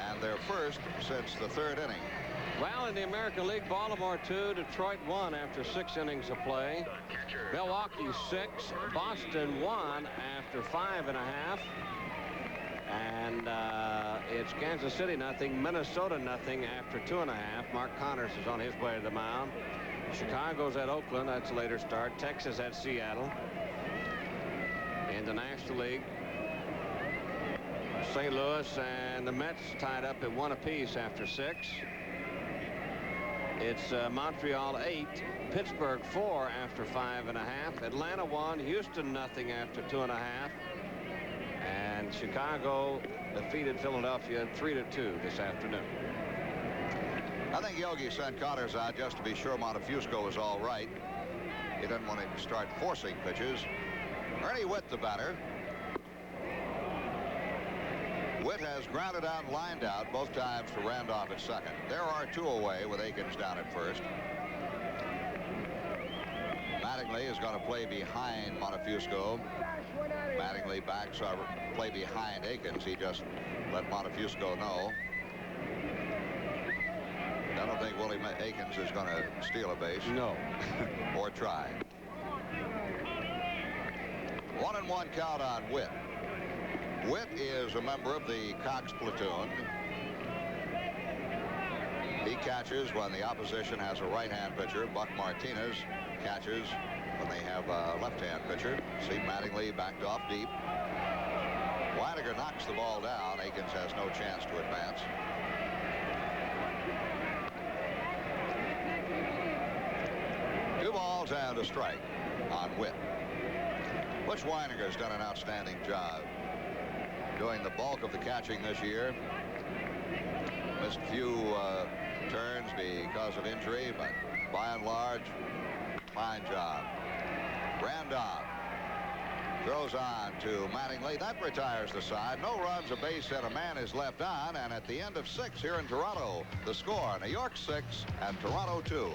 and their first since the 3rd inning. Well, in the American League, Baltimore 2, Detroit 1 after 6 innings of play. Milwaukee 6, Boston 1 after 5.5. And it's Kansas City nothing, Minnesota nothing after 2.5. Mark Connors is on his way to the mound. Chicago's at Oakland. That's a later start. Texas at Seattle. In the National League, St. Louis and the Mets tied up at 1 apiece after 6. It's Montreal 8, Pittsburgh 4 after 5.5. Atlanta 1, Houston nothing after 2.5. And Chicago defeated Philadelphia 3-2 this afternoon. I think Yogi sent Connors out just to be sure Montefusco was all right. He didn't want to start forcing pitches. Ernie Witt, the batter. Witt has grounded out and lined out both times to Randolph at second. There are 2 away with Aikens down at first. Mattingly is going to play behind Montefusco. Mattingly backs play behind Aikens. He just let Montefusco know. I don't think Willie Aikens is going to steal a base. No. Or try. 1-1 count on Witt. Witt is a member of the Cox platoon. He catches when the opposition has a right-hand pitcher. Buck Martinez catches when they have a left-hand pitcher. See Mattingly backed off deep. Weininger knocks the ball down. Aikens has no chance to advance. Two balls and a strike on Witt. Butch Weininger's done an outstanding job doing the bulk of the catching this year. Missed a few turns because of injury, but by and large, fine job. Randolph throws on to Mattingly. That retires the side. No runs, a base hit, a man is left on, and at the end of 6 here in Toronto, the score, New York 6 and Toronto 2.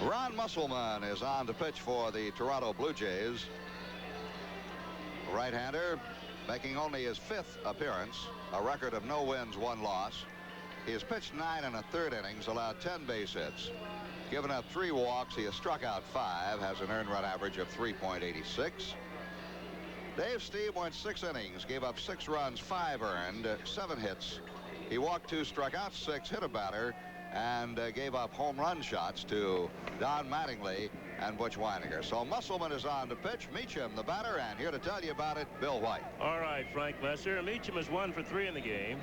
Ron Musselman is on to pitch for the Toronto Blue Jays. Right-hander making only his 5th appearance, a record of no wins, 1 loss. He has pitched 9 1/3 innings, allowed 10 base hits, given up 3 walks. He has struck out 5, has an earned run average of 3.86. Dave Stieb went 6 innings, gave up 6 runs, 5 earned, 7 hits. He walked 2, struck out 6, hit a batter, and gave up home run shots to Don Mattingly and Butch Weininger. So Musselman is on to pitch. Meacham, the batter, and here to tell you about it, Bill White. All right, Frank Messer. Meacham is 1 for 3 in the game.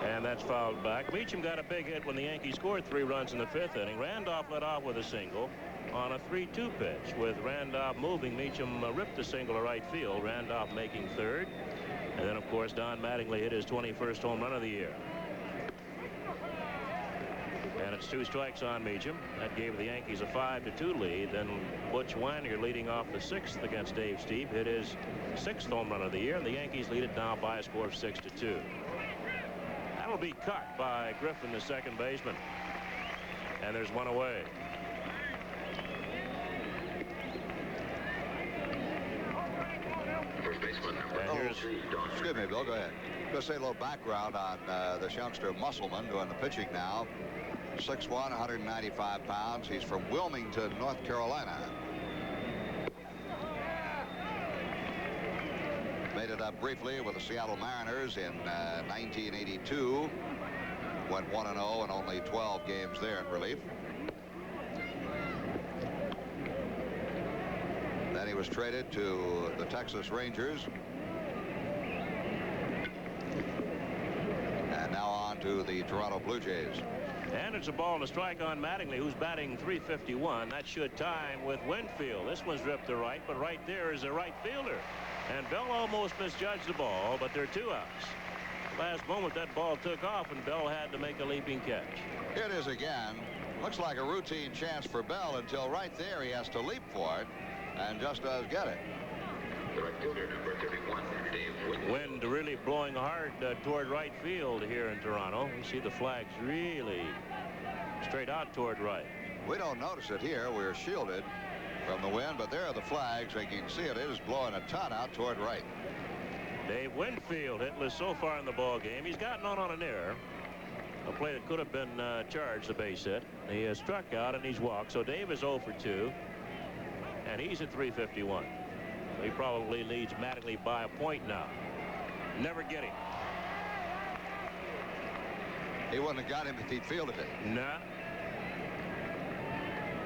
And that's fouled back. Meacham got a big hit when the Yankees scored 3 runs in the 5th inning. Randolph led off with a single on a 3-2 pitch. With Randolph moving, Meacham ripped the single to right field. Randolph making 3rd. And then, of course, Don Mattingly hit his 21st home run of the year. And it's 2 strikes on Meacham. That gave the Yankees a 5-2 lead. Then Butch Weininger, leading off the 6th against Dave Stieb, hit his 6th home run of the year. And the Yankees lead it now by a score of 6-2. That'll be cut by Griffin, the second baseman. And there's 1 away. First baseman number And here's, Excuse me, Bill, go ahead. Just say a little background on this youngster Musselman doing the pitching now. 6'1", 195 pounds. He's from Wilmington, North Carolina. Made it up briefly with the Seattle Mariners in 1982. Went 1-0 in only 12 games there in relief. Then he was traded to the Texas Rangers. And now on to the Toronto Blue Jays. and it's a ball and a strike on Mattingly, who's batting .351. That should tie him with Winfield. This one's ripped to right, but right there is a right fielder. And Bell almost misjudged the ball, but there are 2 outs. Last moment that ball took off, and Bell had to make a leaping catch. Here it is again. Looks like a routine chance for Bell until right there he has to leap for it, and just does get it. The right fielder, number 31, Dave Winfield. Wind really blowing hard toward right field here in Toronto. You see the flags really straight out toward right. We don't notice it here. We're shielded from the wind, but there are the flags. You can see it is blowing a ton out toward right. Dave Winfield hitless so far in the ball game. He's gotten on an error. A play that could have been charged, a base hit. He has struck out and he's walked. So Dave is 0 for 2. And he's at .351. He probably leads Mattingly by a point now. Never get him. He wouldn't have got him if he'd fielded it. Nah.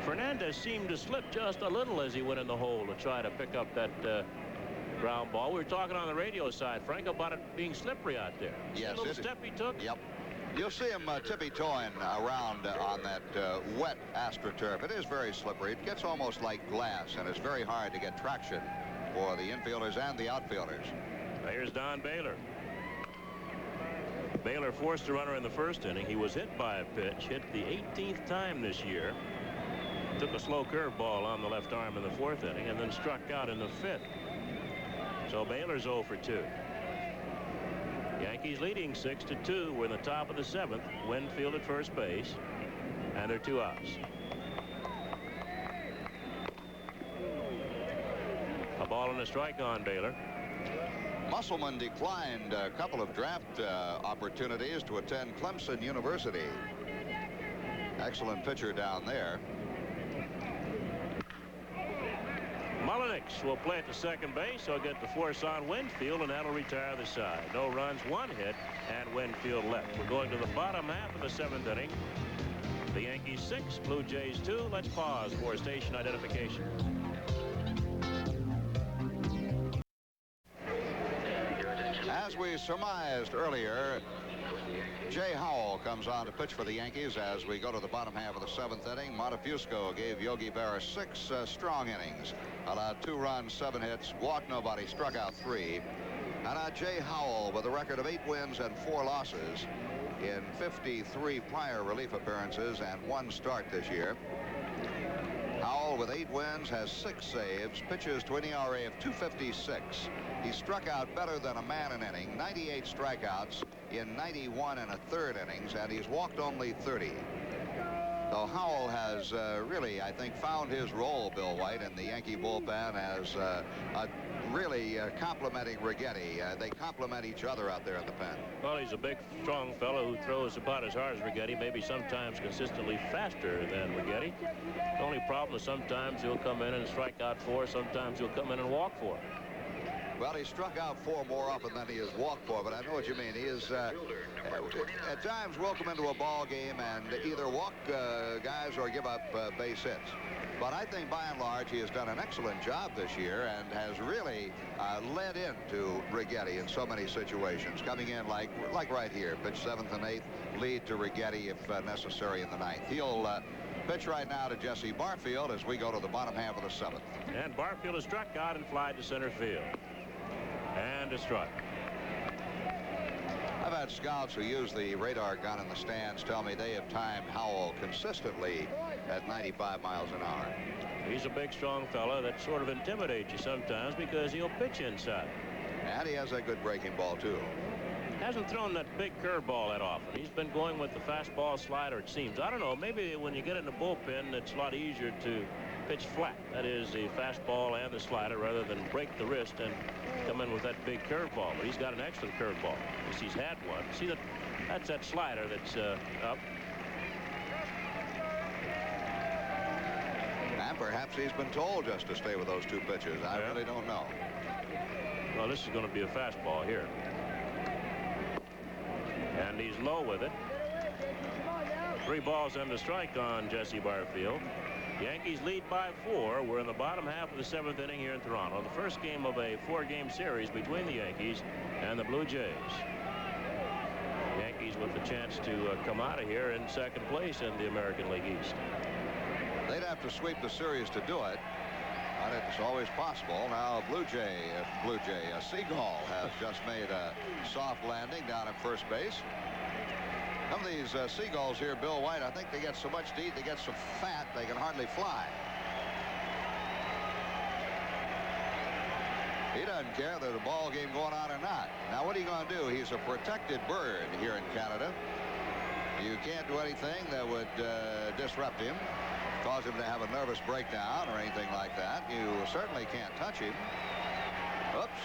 Fernandez seemed to slip just a little as he went in the hole to try to pick up that ground ball. We were talking on the radio side, Frank, about it being slippery out there. Yes. The little step he took. Yep. You'll see him tippy-toeing around on that wet AstroTurf. It is very slippery. It gets almost like glass, and it's very hard to get traction for the infielders and the outfielders. Here's Don Baylor. Baylor forced a runner in the first inning. He was hit by a pitch, hit the 18th time this year. Took a slow curveball on the left arm in the fourth inning and then struck out in the fifth. So Baylor's 0 for 2. Yankees leading 6-2. We're in the top of the seventh. Winfield at first base, and they're 2 outs. A ball and a strike on Baylor. Musselman declined a couple of draft opportunities to attend Clemson University. Excellent pitcher down there. Mullenix will play at the second base. He'll get the force on Winfield, and that'll retire the side. No runs, 1 hit, and Winfield left. We're going to the bottom half of the seventh inning. The Yankees 6, Blue Jays 2. Let's pause for station identification. As we surmised earlier, Jay Howell comes on to pitch for the Yankees as we go to the bottom half of the seventh inning. Montefusco gave Yogi Berra 6 strong innings, allowed 2 runs, 7 hits, walked nobody, struck out 3. And now Jay Howell with a record of 8 wins and 4 losses in 53 prior relief appearances and 1 start this year. Howell with 8 wins has 6 saves, pitches to an ERA of 2.56. He struck out better than a man an inning, 98 strikeouts in 91 1/3 innings, and he's walked only 30. So Howell has really, I think, found his role, Bill White, in the Yankee bullpen as really complimenting Righetti. They complement each other out there in the pen. Well, he's a big, strong fellow who throws about as hard as Righetti, maybe sometimes consistently faster than Righetti. The only problem is sometimes he'll come in and strike out 4, sometimes he'll come in and walk 4. Well, he struck out 4 more often than he has walked 4, but I know what you mean. He is, at times, will come into a ball game and either walk guys or give up base hits. But I think, by and large, he has done an excellent job this year and has really led into Righetti in so many situations, coming in like right here, pitch 7th and 8th, lead to Righetti if necessary in the 9th. He'll pitch right now to Jesse Barfield as we go to the bottom half of the 7th. And Barfield has struck out and flied to center field. And a strike. I've had scouts who use the radar gun in the stands tell me they have timed Howell consistently at 95 miles an hour. He's a big, strong fella that sort of intimidates you sometimes because he'll pitch inside. And he has a good breaking ball, too. Hasn't thrown that big curveball that often. He's been going with the fastball slider, it seems. I don't know, maybe when you get in the bullpen, it's a lot easier to pitch flat. That is, the fastball and the slider, rather than break the wrist and come in with that big curveball. But he's got an excellent curveball. At least he's had one. See, that's that slider that's up. And perhaps he's been told just to stay with those 2 pitches. I really don't know. Well, this is going to be a fastball here. And he's low with it. 3 balls and a strike on Jesse Barfield. Yankees lead by 4. We're in the bottom half of the 7th inning here in Toronto. The first game of a 4-game series between the Yankees and the Blue Jays. Yankees with the chance to come out of here in second place in the American League East. They'd have to sweep the series to do it. But it's always possible. Now a Seagull has just made a soft landing down at first base. Some of these seagulls here, Bill White, I think they get so much to eat, they get so fat, they can hardly fly. He doesn't care there's a ball game going on or not. Now, what are you going to do? He's a protected bird here in Canada. You can't do anything that would disrupt him, cause him to have a nervous breakdown or anything like that. You certainly can't touch him. Oops.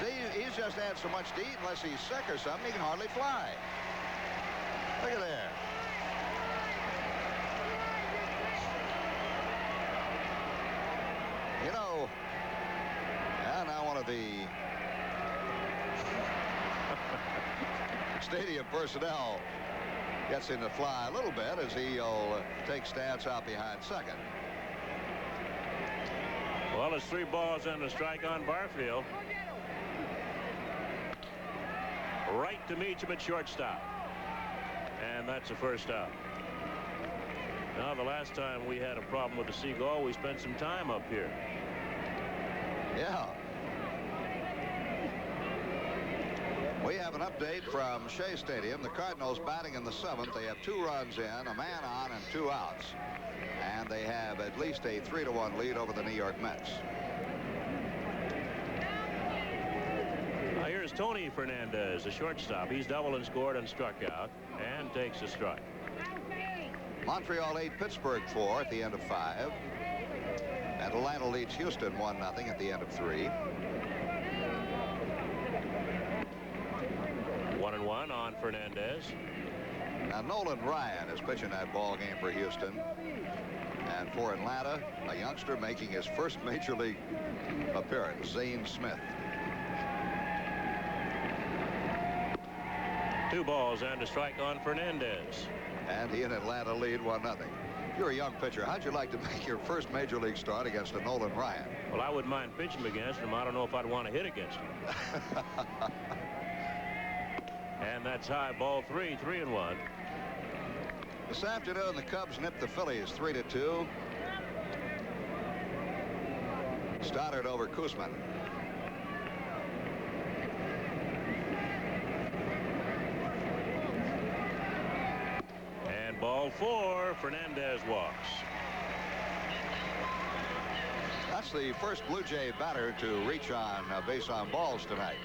See, he's just had so much to eat, unless he's sick or something, he can hardly fly. Look at there. You know, and now one of the stadium personnel gets him to fly a little bit as he'll take stance out behind second. Well, it's 3 balls and a strike on Barfield. Right to meet him at shortstop. And that's the first out. Now, the last time we had a problem with the Seagull, we spent some time up here. Yeah. We have an update from Shea Stadium. The Cardinals batting in the 7th. They have 2 runs in, a man on, and 2 outs. And they have at least a 3-1 lead over the New York Mets. Now here's Tony Fernandez, the shortstop. He's doubled and scored and struck out and takes a strike. Montreal 8, Pittsburgh 4 at the end of 5. Atlanta leads Houston 1-0 at the end of 3. 1-1 on Fernandez. Now Nolan Ryan is pitching that ball game for Houston. And for Atlanta, a youngster making his first major league appearance, Zane Smith. 2 balls and a strike on Fernandez. And he and Atlanta lead 1-0. You're a young pitcher. How'd you like to make your first major league start against a Nolan Ryan? Well, I wouldn't mind pitching against him. I don't know if I'd want to hit against him. And that's high, ball 3, 3-1. This afternoon, the Cubs nipped the Phillies 3-2. Stoddard over Koosman. And ball 4, Fernandez walks. That's the first Blue Jay batter to reach on base on balls tonight.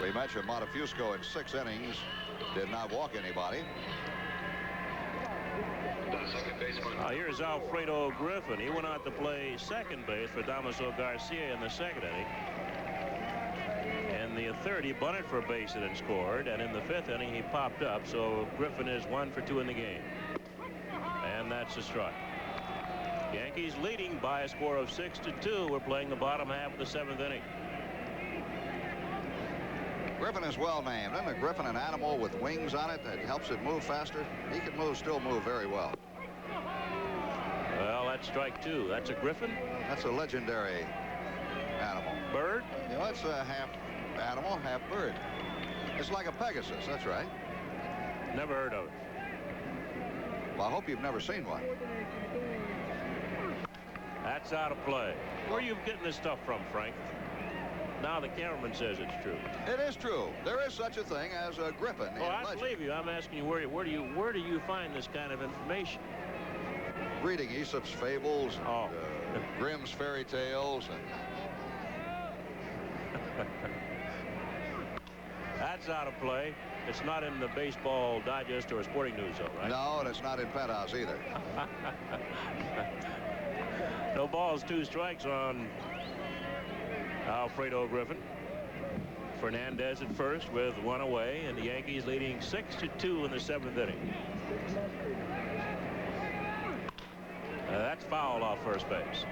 We mentioned Montefusco in 6 innings did not walk anybody. Here's Alfredo Griffin. He went out to play second base for Damaso Garcia in the 2nd inning. In the 3rd, he bunted for a base hit and scored. And in the 5th inning, he popped up. So Griffin is 1 for 2 in the game. And that's a strike. Yankees leading by a score of 6-2. We're playing the bottom half of the 7th inning. Griffin is well named. Isn't a griffin an animal with wings on it that helps it move faster? He can still move very well. Well, that's strike 2. That's a griffin? That's a legendary animal. Bird? You know, it's a half animal, half bird. It's like a Pegasus, that's right. Never heard of it. Well, I hope you've never seen one. That's out of play. Where are you getting this stuff from, Frank? Now the cameraman says it's true. It is true. There is such a thing as a griffin. Oh, I believe you. I'm asking you where do you find this kind of information? Reading Aesop's fables, and, Grimm's fairy tales, and that's out of play. It's not in the Baseball Digest or Sporting News, though, right? No, and it's not in Penthouse either. No balls, 2 strikes on Alfredo Griffin. Fernandez at first with 1 away, and the Yankees leading 6-2 in the 7th inning. That's foul off first base.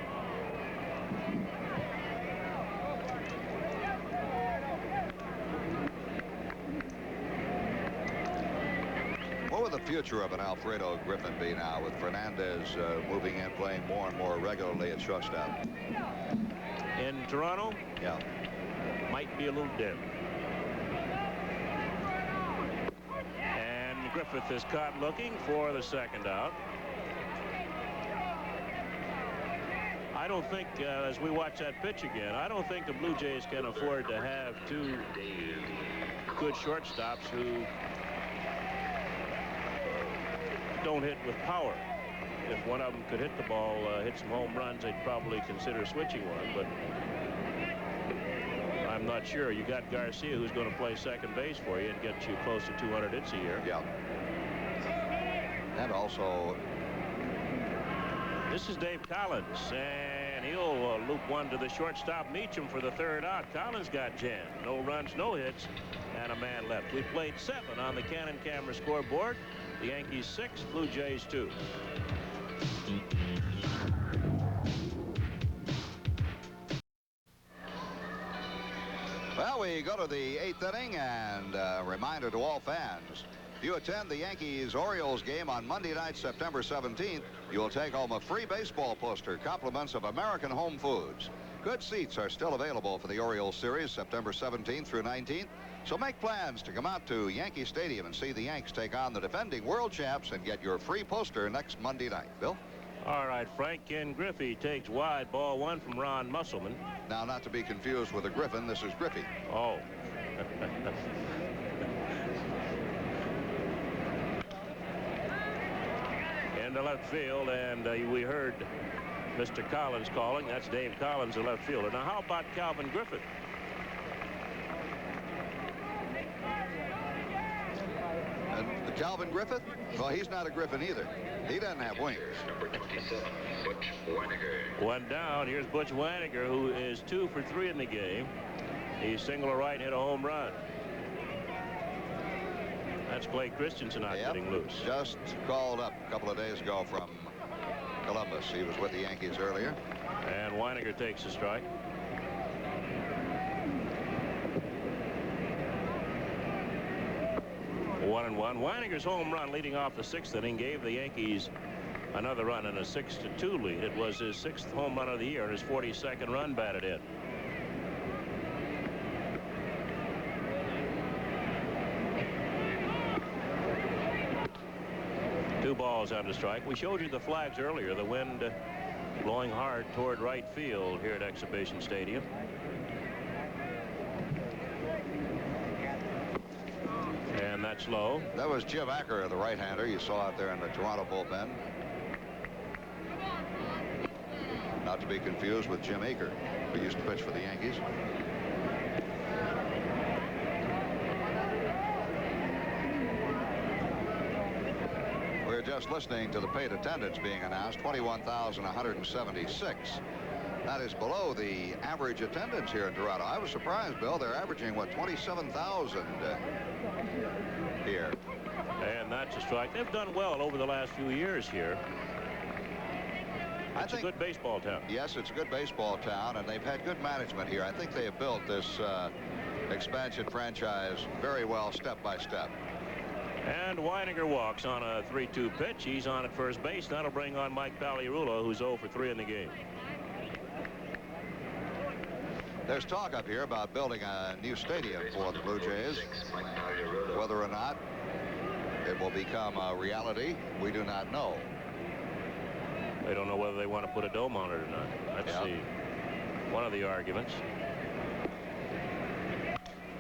What would the future of an Alfredo Griffin be now with Fernandez moving in, playing more and more regularly at shortstop? In Toronto? Yeah. Might be a little dim. And Griffith is caught looking for the 2nd out. I don't think, as we watch that pitch again, I don't think the Blue Jays can afford to have 2 good shortstops who don't hit with power. If one of them could hit the ball, hit some home runs, they'd probably consider switching one. But I'm not sure. You got Garcia, who's going to play second base for you and get you close to 200 hits a year. Yeah. And also, this is Dave Collins, and he'll loop one to the shortstop Meacham for the 3rd out. Collins got jammed. No runs, no hits, and a man left. We played 7 on the Cannon camera scoreboard. The Yankees 6, Blue Jays 2. Well, we go to the 8th inning, and a reminder to all fans. If you attend the Yankees-Orioles game on Monday night, September 17th, you'll take home a free baseball poster, compliments of American Home Foods. Good seats are still available for the Orioles series, September 17th through 19th. So make plans to come out to Yankee Stadium and see the Yanks take on the defending world champs and get your free poster next Monday night. Bill? All right, Frank. Ken Griffey takes wide, ball 1 from Ron Musselman. Now, not to be confused with a Griffin, this is Griffey. Oh. into left field, and we heard Mr. Collins calling. That's Dave Collins, the left fielder. Now, how about Calvin Griffith? And Calvin Griffith? Well, he's not a Griffin either. He doesn't have wings. Number 27, Butch Weiniger. One down. Here's Butch Weiniger, who is 2 for 3 in the game. He singled a right and hit a home run. That's Clay Christensen not getting loose. Just called up a couple of days ago from Columbus. He was with the Yankees earlier. And Weiniger takes a strike. One and one. Weiniger's home run leading off the 6th inning gave the Yankees another run in a 6-2 lead. It was his 6th home run of the year and his 42nd run batted in. Two balls on the strike. We showed you the flags earlier. The wind blowing hard toward right field here at Exhibition Stadium. And that's low. That was Jim Acker, the right-hander you saw out there in the Toronto bullpen. Not to be confused with Jim Acker, who used to pitch for the Yankees. We're just listening to the paid attendance being announced, 21,176. That is below the average attendance here in Toronto. I was surprised, Bill. They're averaging, what, 27,000 here. And that's a strike. They've done well over the last few years here. It's a good baseball town. Yes, it's a good baseball town, and they've had good management here. I think they have built this expansion franchise very well, step by step. And Weiniger walks on a 3-2 pitch. He's on at first base. That'll bring on Mike Pagliarulo, who's 0 for 3 in the game. There's talk up here about building a new stadium for the Blue Jays. Whether or not it will become a reality, we do not know. They don't know whether they want to put a dome on it or not. That's one of the arguments.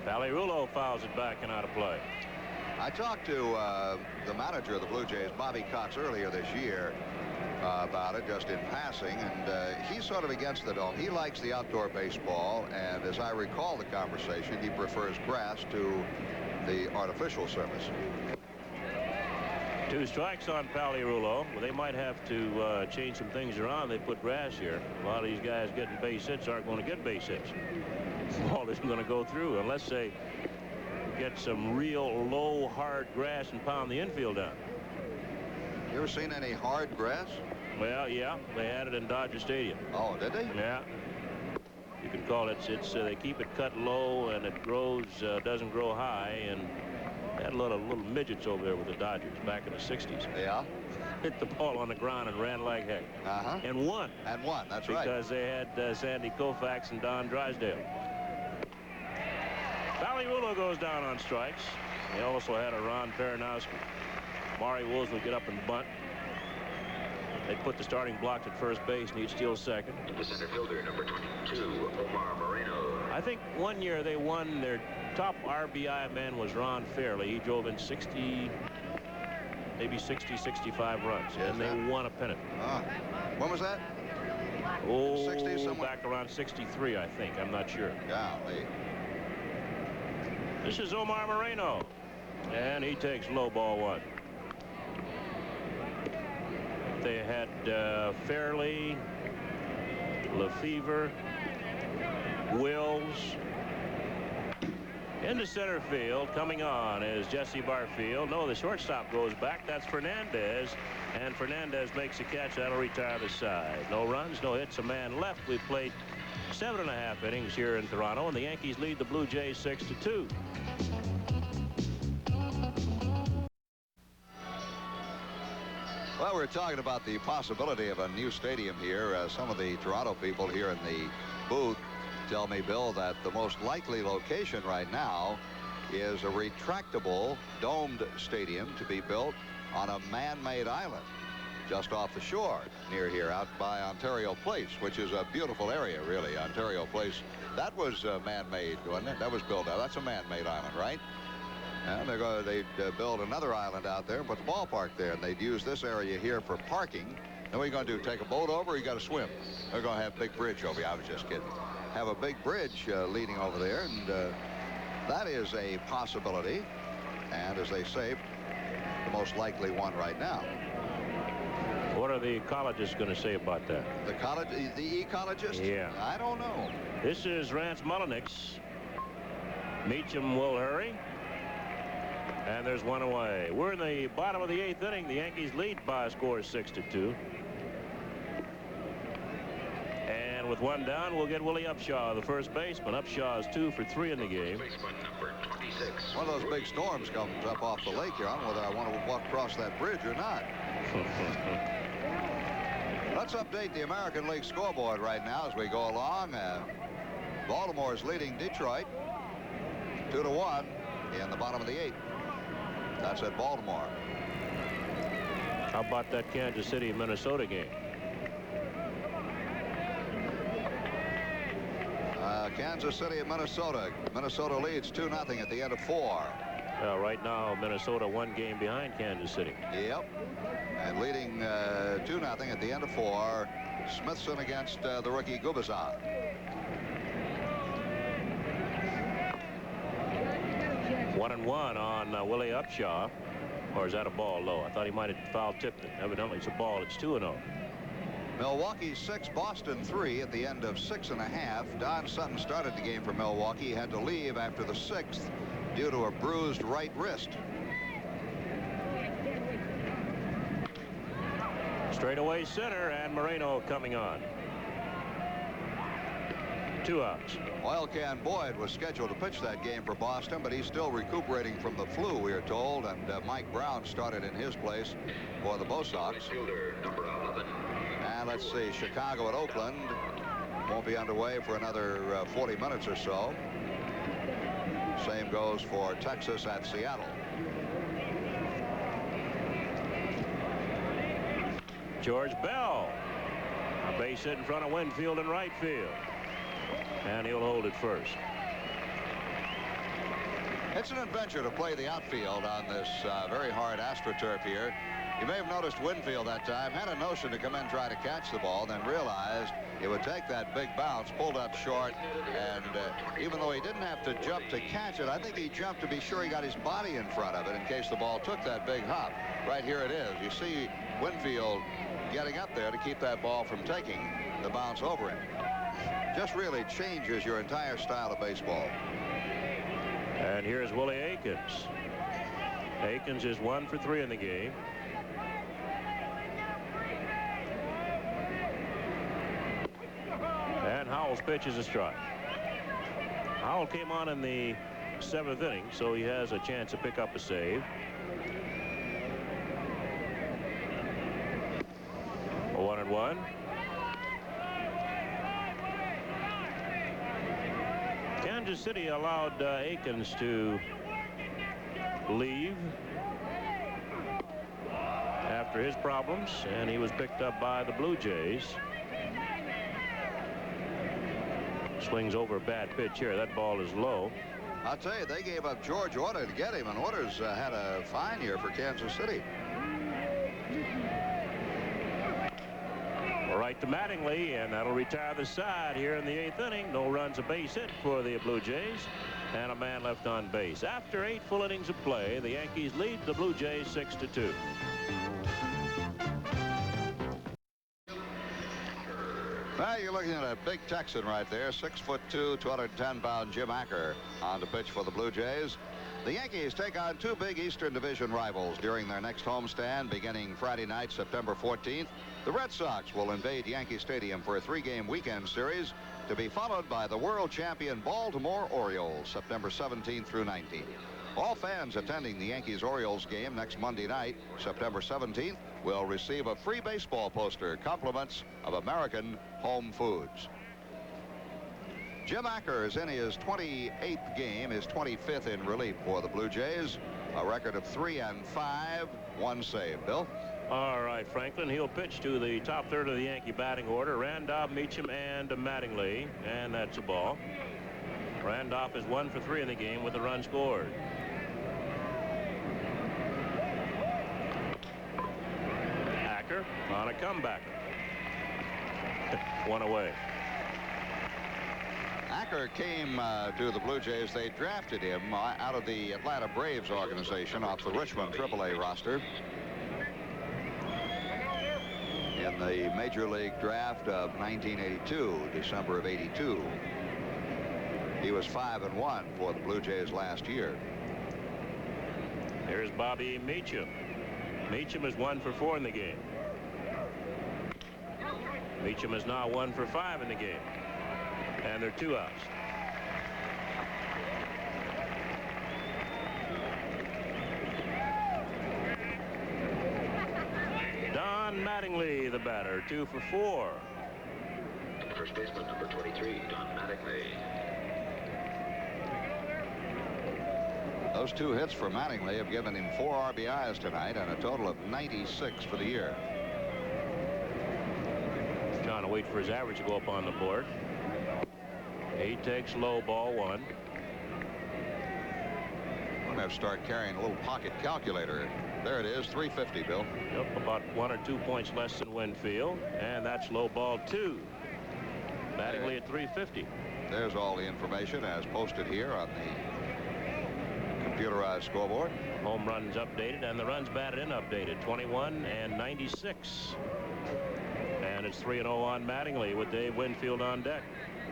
Pagliarulo fouls it back and out of play. I talked to the manager of the Blue Jays, Bobby Cox, earlier this year about it, just in passing, and he's sort of against the dome. He likes the outdoor baseball, and as I recall the conversation, he prefers grass to the artificial surface. 2 strikes on Pagliarulo. Well, they might have to change some things around. They put grass here. A lot of these guys getting base hits aren't going to get base hits. The ball isn't going to go through unless they get some real low, hard grass and pound the infield down. You ever seen any hard grass? Well, yeah, they had it in Dodger Stadium. Oh, did they? Yeah. You can call it, they keep it cut low and it grows, doesn't grow high, and they had a lot of little midgets over there with the Dodgers back in the 60s. Yeah. Hit the ball on the ground and ran like heck. Uh-huh. And won. And won, that's right. Because they had Sandy Koufax and Don Drysdale. Pagliarulo goes down on strikes. He also had a Ron Peronowski. Maury Wills would get up and bunt. They put the starting block at first base, and he'd steal second. The center fielder, number 22, Omar Moreno. I think one year they won. Their top RBI man was Ron Fairley. He drove in 60, maybe 60, 65 runs, and they won a pennant. When was that? Oh, 60s, somewhere? back around 63, I think. I'm not sure. Golly. This is Omar Moreno, and he takes low ball 1. They had Fairley, Lefevre, Wills. Into center field, coming on is Jesse Barfield. No, the shortstop goes back. That's Fernandez, and Fernandez makes a catch. That'll retire the side. No runs, no hits, a man left. We've played 7.5 innings here in Toronto, and the Yankees lead the Blue Jays 6-2. Well, we're talking about the possibility of a new stadium here. Some of the Toronto people here in the booth tell me, Bill, that the most likely location right now is a retractable domed stadium to be built on a man-made island just off the shore near here out by Ontario Place, which is a beautiful area, really. Ontario Place, that was man-made, wasn't it? That was built out. That's a man-made island, right? And they'd build another island out there and put the ballpark there. And they'd use this area here for parking. Then what are you going to do? Take a boat over or you got to swim? They're going to have a big bridge over here. I was just kidding. Have a big bridge leading over there. And that is a possibility. And as they say, the most likely one right now. What are the ecologists going to say about that? The ecologists? Yeah. I don't know. This is Rance Mullenix. Meacham will hurry. And there's one away. We're in the bottom of the 8th inning. The Yankees lead by a score of 6-2. And with one down, we'll get Willie Upshaw, the first baseman. Upshaw is 2 for 3 in the game. One of those big storms comes up off the lake here. I don't know whether I want to walk across that bridge or not. Let's update the American League scoreboard right now as we go along. Baltimore is leading Detroit 2-1 in the bottom of the 8th. That's at Baltimore. How about that Kansas City, Minnesota game? Kansas City and Minnesota. Minnesota leads 2-0 at the end of 4. Right now, Minnesota 1 game behind Kansas City. Yep. And leading 2-0 at the end of 4. Smithson against the rookie Gubazov. One and one on Willie Upshaw. Or is that a ball low? I thought he might have foul tipped it. Evidently it's a ball. It's 2-0. Milwaukee 6, Boston 3 at the end of 6.5. Don Sutton started the game for Milwaukee. He had to leave after the 6th due to a bruised right wrist. Straightaway center, and Moreno coming on. 2 outs. Oil Can Boyd was scheduled to pitch that game for Boston, but he's still recuperating from the flu, we are told, and Mike Brown started in his place for the Bo Sox. And let's see, Chicago at Oakland won't be underway for another 40 minutes or so. Same goes for Texas at Seattle. George Bell. A base hit in front of Winfield in right field. And he'll hold it first. It's an adventure to play the outfield on this very hard AstroTurf here. You may have noticed Winfield that time had a notion to come in and try to catch the ball, then realized it would take that big bounce, pulled up short, and even though he didn't have to jump to catch it, I think he jumped to be sure he got his body in front of it in case the ball took that big hop. Right here it is. You see Winfield getting up there to keep that ball from taking the bounce over him. Just really changes your entire style of baseball. And here's Willie Aikens. Aikens is 1 for 3 in the game. And Howell's pitch is a strike. Howell came on in the 7th inning, so he has a chance to pick up a save. 1-1. Kansas City allowed Aikens to leave after his problems, and he was picked up by the Blue Jays. Swings over a bad pitch here. That ball is low. I'll tell you, they gave up George Order to get him, and Order's had a fine year for Kansas City. Right to Mattingly, and that'll retire the side here in the 8th inning. No runs, a base hit for the Blue Jays, and a man left on base. After 8 full innings of play, the Yankees lead the Blue Jays 6-2. Well, you're looking at a big Texan right there, 6'2", 210-pound Jim Acker on the pitch for the Blue Jays. The Yankees take on 2 big Eastern Division rivals during their next homestand beginning Friday night, September 14th. The Red Sox will invade Yankee Stadium for a 3-game weekend series to be followed by the world champion Baltimore Orioles, September 17th through 19th. All fans attending the Yankees-Orioles game next Monday night, September 17th, will receive a free baseball poster, compliments of American Home Foods. Jim Acker is in his 28th game, his 25th in relief for the Blue Jays. A record of 3-5, 1 save. Bill? All right, Franklin. He'll pitch to the top third of the Yankee batting order. Randolph, Meacham, and Mattingly. And that's a ball. Randolph is 1 for 3 in the game with a run scored. comeback. One away. Acker came to the Blue Jays. They drafted him out of the Atlanta Braves organization off the Richmond AAA roster. In the Major League draft of 1982, December of '82. He was 5-1 for the Blue Jays last year. Here's Bobby Meacham. Meacham is 1 for 4 in the game. Meacham is now 1 for 5 in the game. And they're 2 outs. Don Mattingly, the batter, 2 for 4. First baseman, number 23, Don Mattingly. Those 2 hits for Mattingly have given him 4 RBIs tonight and a total of 96 for the year. Trying to wait for his average to go up on the board. He takes low, ball 1. I'm going to have to start carrying a little pocket calculator. There it is, 350, Bill. Yep, about 1 or 2 points less than Winfield. And that's low, ball 2. Mattingly at 350. There's all the information as posted here on the computerized scoreboard. Home runs updated and the runs batted in updated. 21 and 96. And it's 3-0 on Mattingly with Dave Winfield on deck.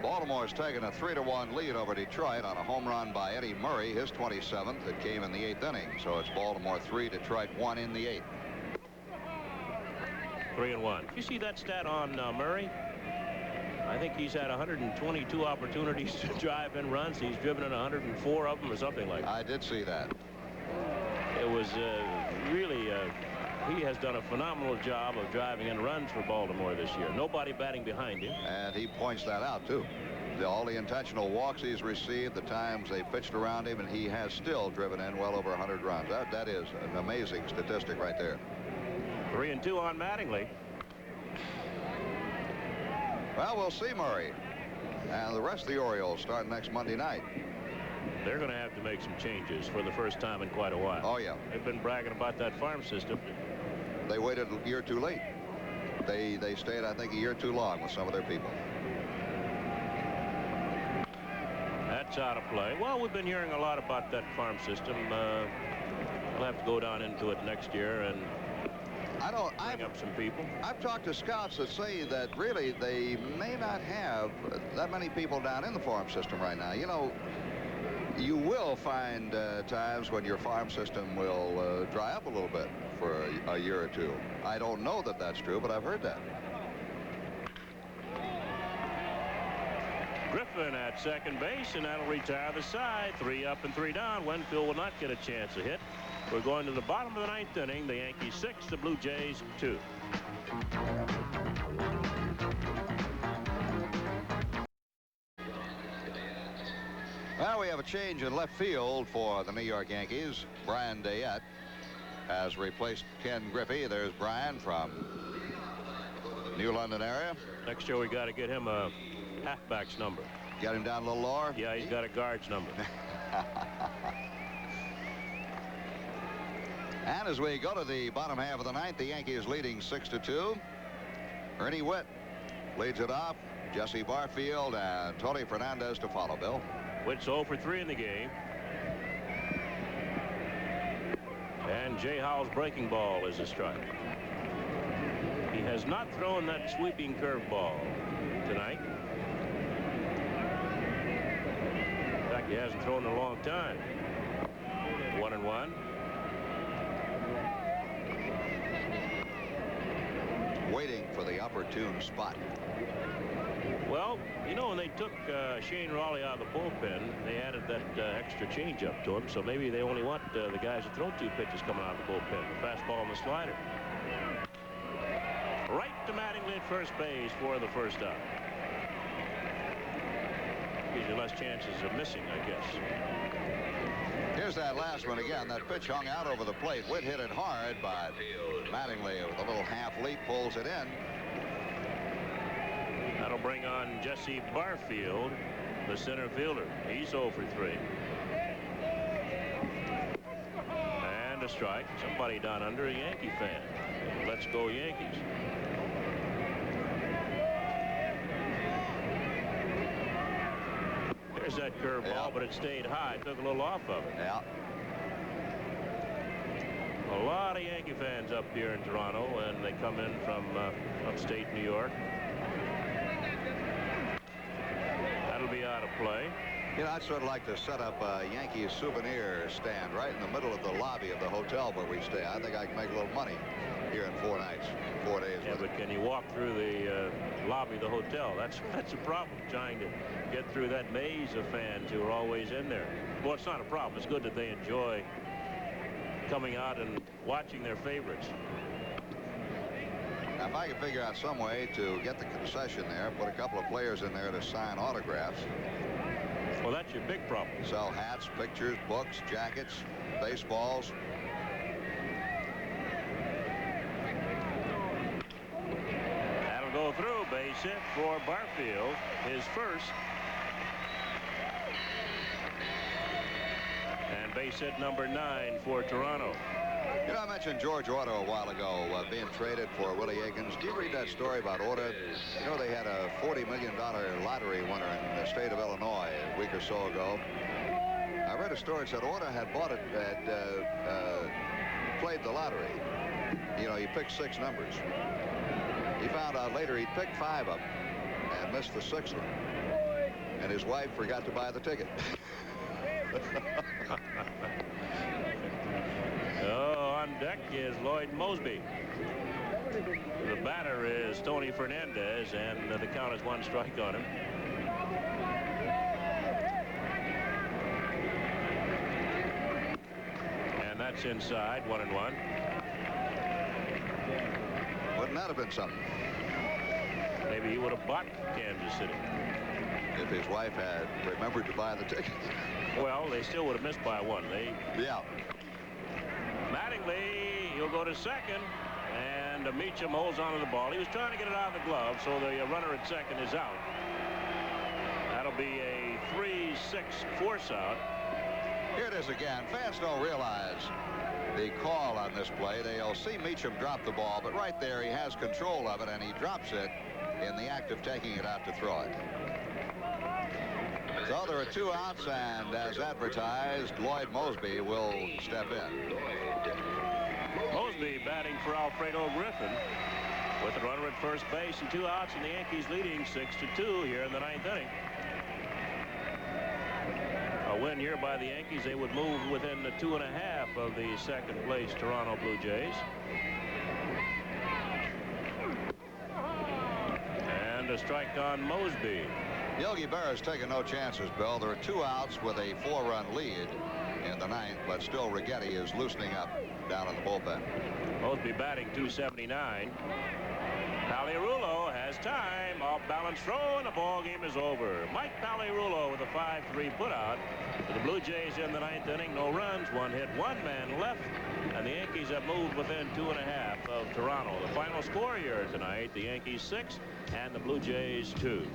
Baltimore's taken a 3-1 lead over Detroit on a home run by Eddie Murray, his 27th. It came in the 8th inning. So it's Baltimore 3, Detroit 1 in the 8th. 3-1. You see that stat on Murray? I think he's had 122 opportunities to drive in runs. He's driven in 104 of them or something like that. I did see that. It was really he has done a phenomenal job of driving in runs for Baltimore this year. Nobody batting behind him. And he points that out, too. All the intentional walks he's received, the times they pitched around him, and he has still driven in well over 100 runs. That is an amazing statistic right there. 3-2 on Mattingly. Well, we'll see Murray. And the rest of the Orioles start next Monday night. They're going to have to make some changes for the first time in quite a while. Oh, yeah. They've been bragging about that farm system. They waited a year too late. They stayed, I think, a year too long with some of their people. That's out of play. Well, we've been hearing a lot about that farm system. We'll have to go down into it next year and bring up some people. I've talked to scouts that say that really they may not have that many people down in the farm system right now. You know, you will find times when your farm system will dry up a little bit for a year or two. I don't know that that's true, but I've heard that. Griffin at second base, and that'll retire the side. 3 up and 3 down. Winfield will not get a chance to hit. We're going to the bottom of the 9th inning. The Yankees 6, the Blue Jays 2. Well, we have a change in left field for the New York Yankees. Brian Dayette has replaced Ken Griffey. There's Brian from New London area. Next year we got to get him a halfback's number. Get him down a little lower? Yeah, he's got a guard's number. And as we go to the bottom half of the 9th, the Yankees leading 6-2. Ernie Witt leads it off. Jesse Barfield and Tony Fernandez to follow, Bill. Witt's 0 for 3 in the game. And Jay Howell's breaking ball is a strike. He has not thrown that sweeping curveball tonight. In fact, he hasn't thrown in a long time. 1-1. Waiting for the opportune spot. Well, you know, when they took Shane Raleigh out of the bullpen, they added that extra changeup to him, so maybe they only want the guys to throw 2 pitches coming out of the bullpen, the fastball and the slider. Right to Mattingly at first base for the first out. Gives you less chances of missing, I guess. Here's that last one again. That pitch hung out over the plate. Witt hit it hard, but Mattingly with a little half leap pulls it in. That'll bring on Jesse Barfield, the center fielder. He's 0 for 3. And a strike. Somebody down under, a Yankee fan. Let's go Yankees. There's that curveball, but it stayed high. Took a little off of it. Yeah. A lot of Yankee fans up here in Toronto, and they come in from upstate New York. That'll be out of play. You know, I'd sort of like to set up a Yankees souvenir stand right in the middle of the lobby of the hotel where we stay. I think I can make a little money here in 4 nights, 4 days. Yeah, but can you walk through the lobby of the hotel? That's a problem, trying to get through that maze of fans who are always in there. Well, it's not a problem. It's good that they enjoy coming out and watching their favorites. Now, if I could figure out some way to get the concession there, put a couple of players in there to sign autographs. Well, that's your big problem. Sell hats, pictures, books, jackets, baseballs. That'll go through. Base hit for Barfield, his first. And base hit number 9 for Toronto. You know, I mentioned George Otto a while ago being traded for Willie Aikens. Do you read that story about Otto? You know, they had a $40 million lottery winner in the state of Illinois a week or so ago. I read a story that said Otto had bought it, played the lottery. You know, he picked 6 numbers. He found out later he'd picked 5 of them and missed the 6th one. And his wife forgot to buy the ticket. Oh, on deck is Lloyd Mosby. The batter is Tony Fernandez, and the count is 1 strike on him. And that's inside, 1-1. Wouldn't that have been something? Maybe he would have bought Kansas City. If his wife had remembered to buy the ticket. Well, they still would have missed by 1. Yeah. Mattingly, he'll go to second, and Meacham holds onto the ball. He was trying to get it out of the glove, so the runner at second is out. That'll be a 3-6 force out. Here it is again. Fans don't realize the call on this play. They'll see Meacham drop the ball, but right there he has control of it, and he drops it in the act of taking it out to throw it. So there are 2 outs, and as advertised, Lloyd Mosby will step in. Mosby batting for Alfredo Griffin with the runner at first base and 2 outs, and the Yankees leading 6-2 here in the 9th inning. A win here by the Yankees, they would move within the 2.5 of the second place Toronto Blue Jays. And a strike on Mosby. Yogi Berra's taking no chances, Bill. There are 2 outs with a 4-run lead in the 9th, but still Righetti is loosening up down in the bullpen. Mosby batting .279. Paliarulo has time. Off balance throw, and the ball game is over. Mike Paliarulo with a 5-3 putout for the Blue Jays in the 9th inning. No runs, 1 hit, 1 man left, and the Yankees have moved within 2.5 of Toronto. The final score here tonight: the Yankees 6 and the Blue Jays 2.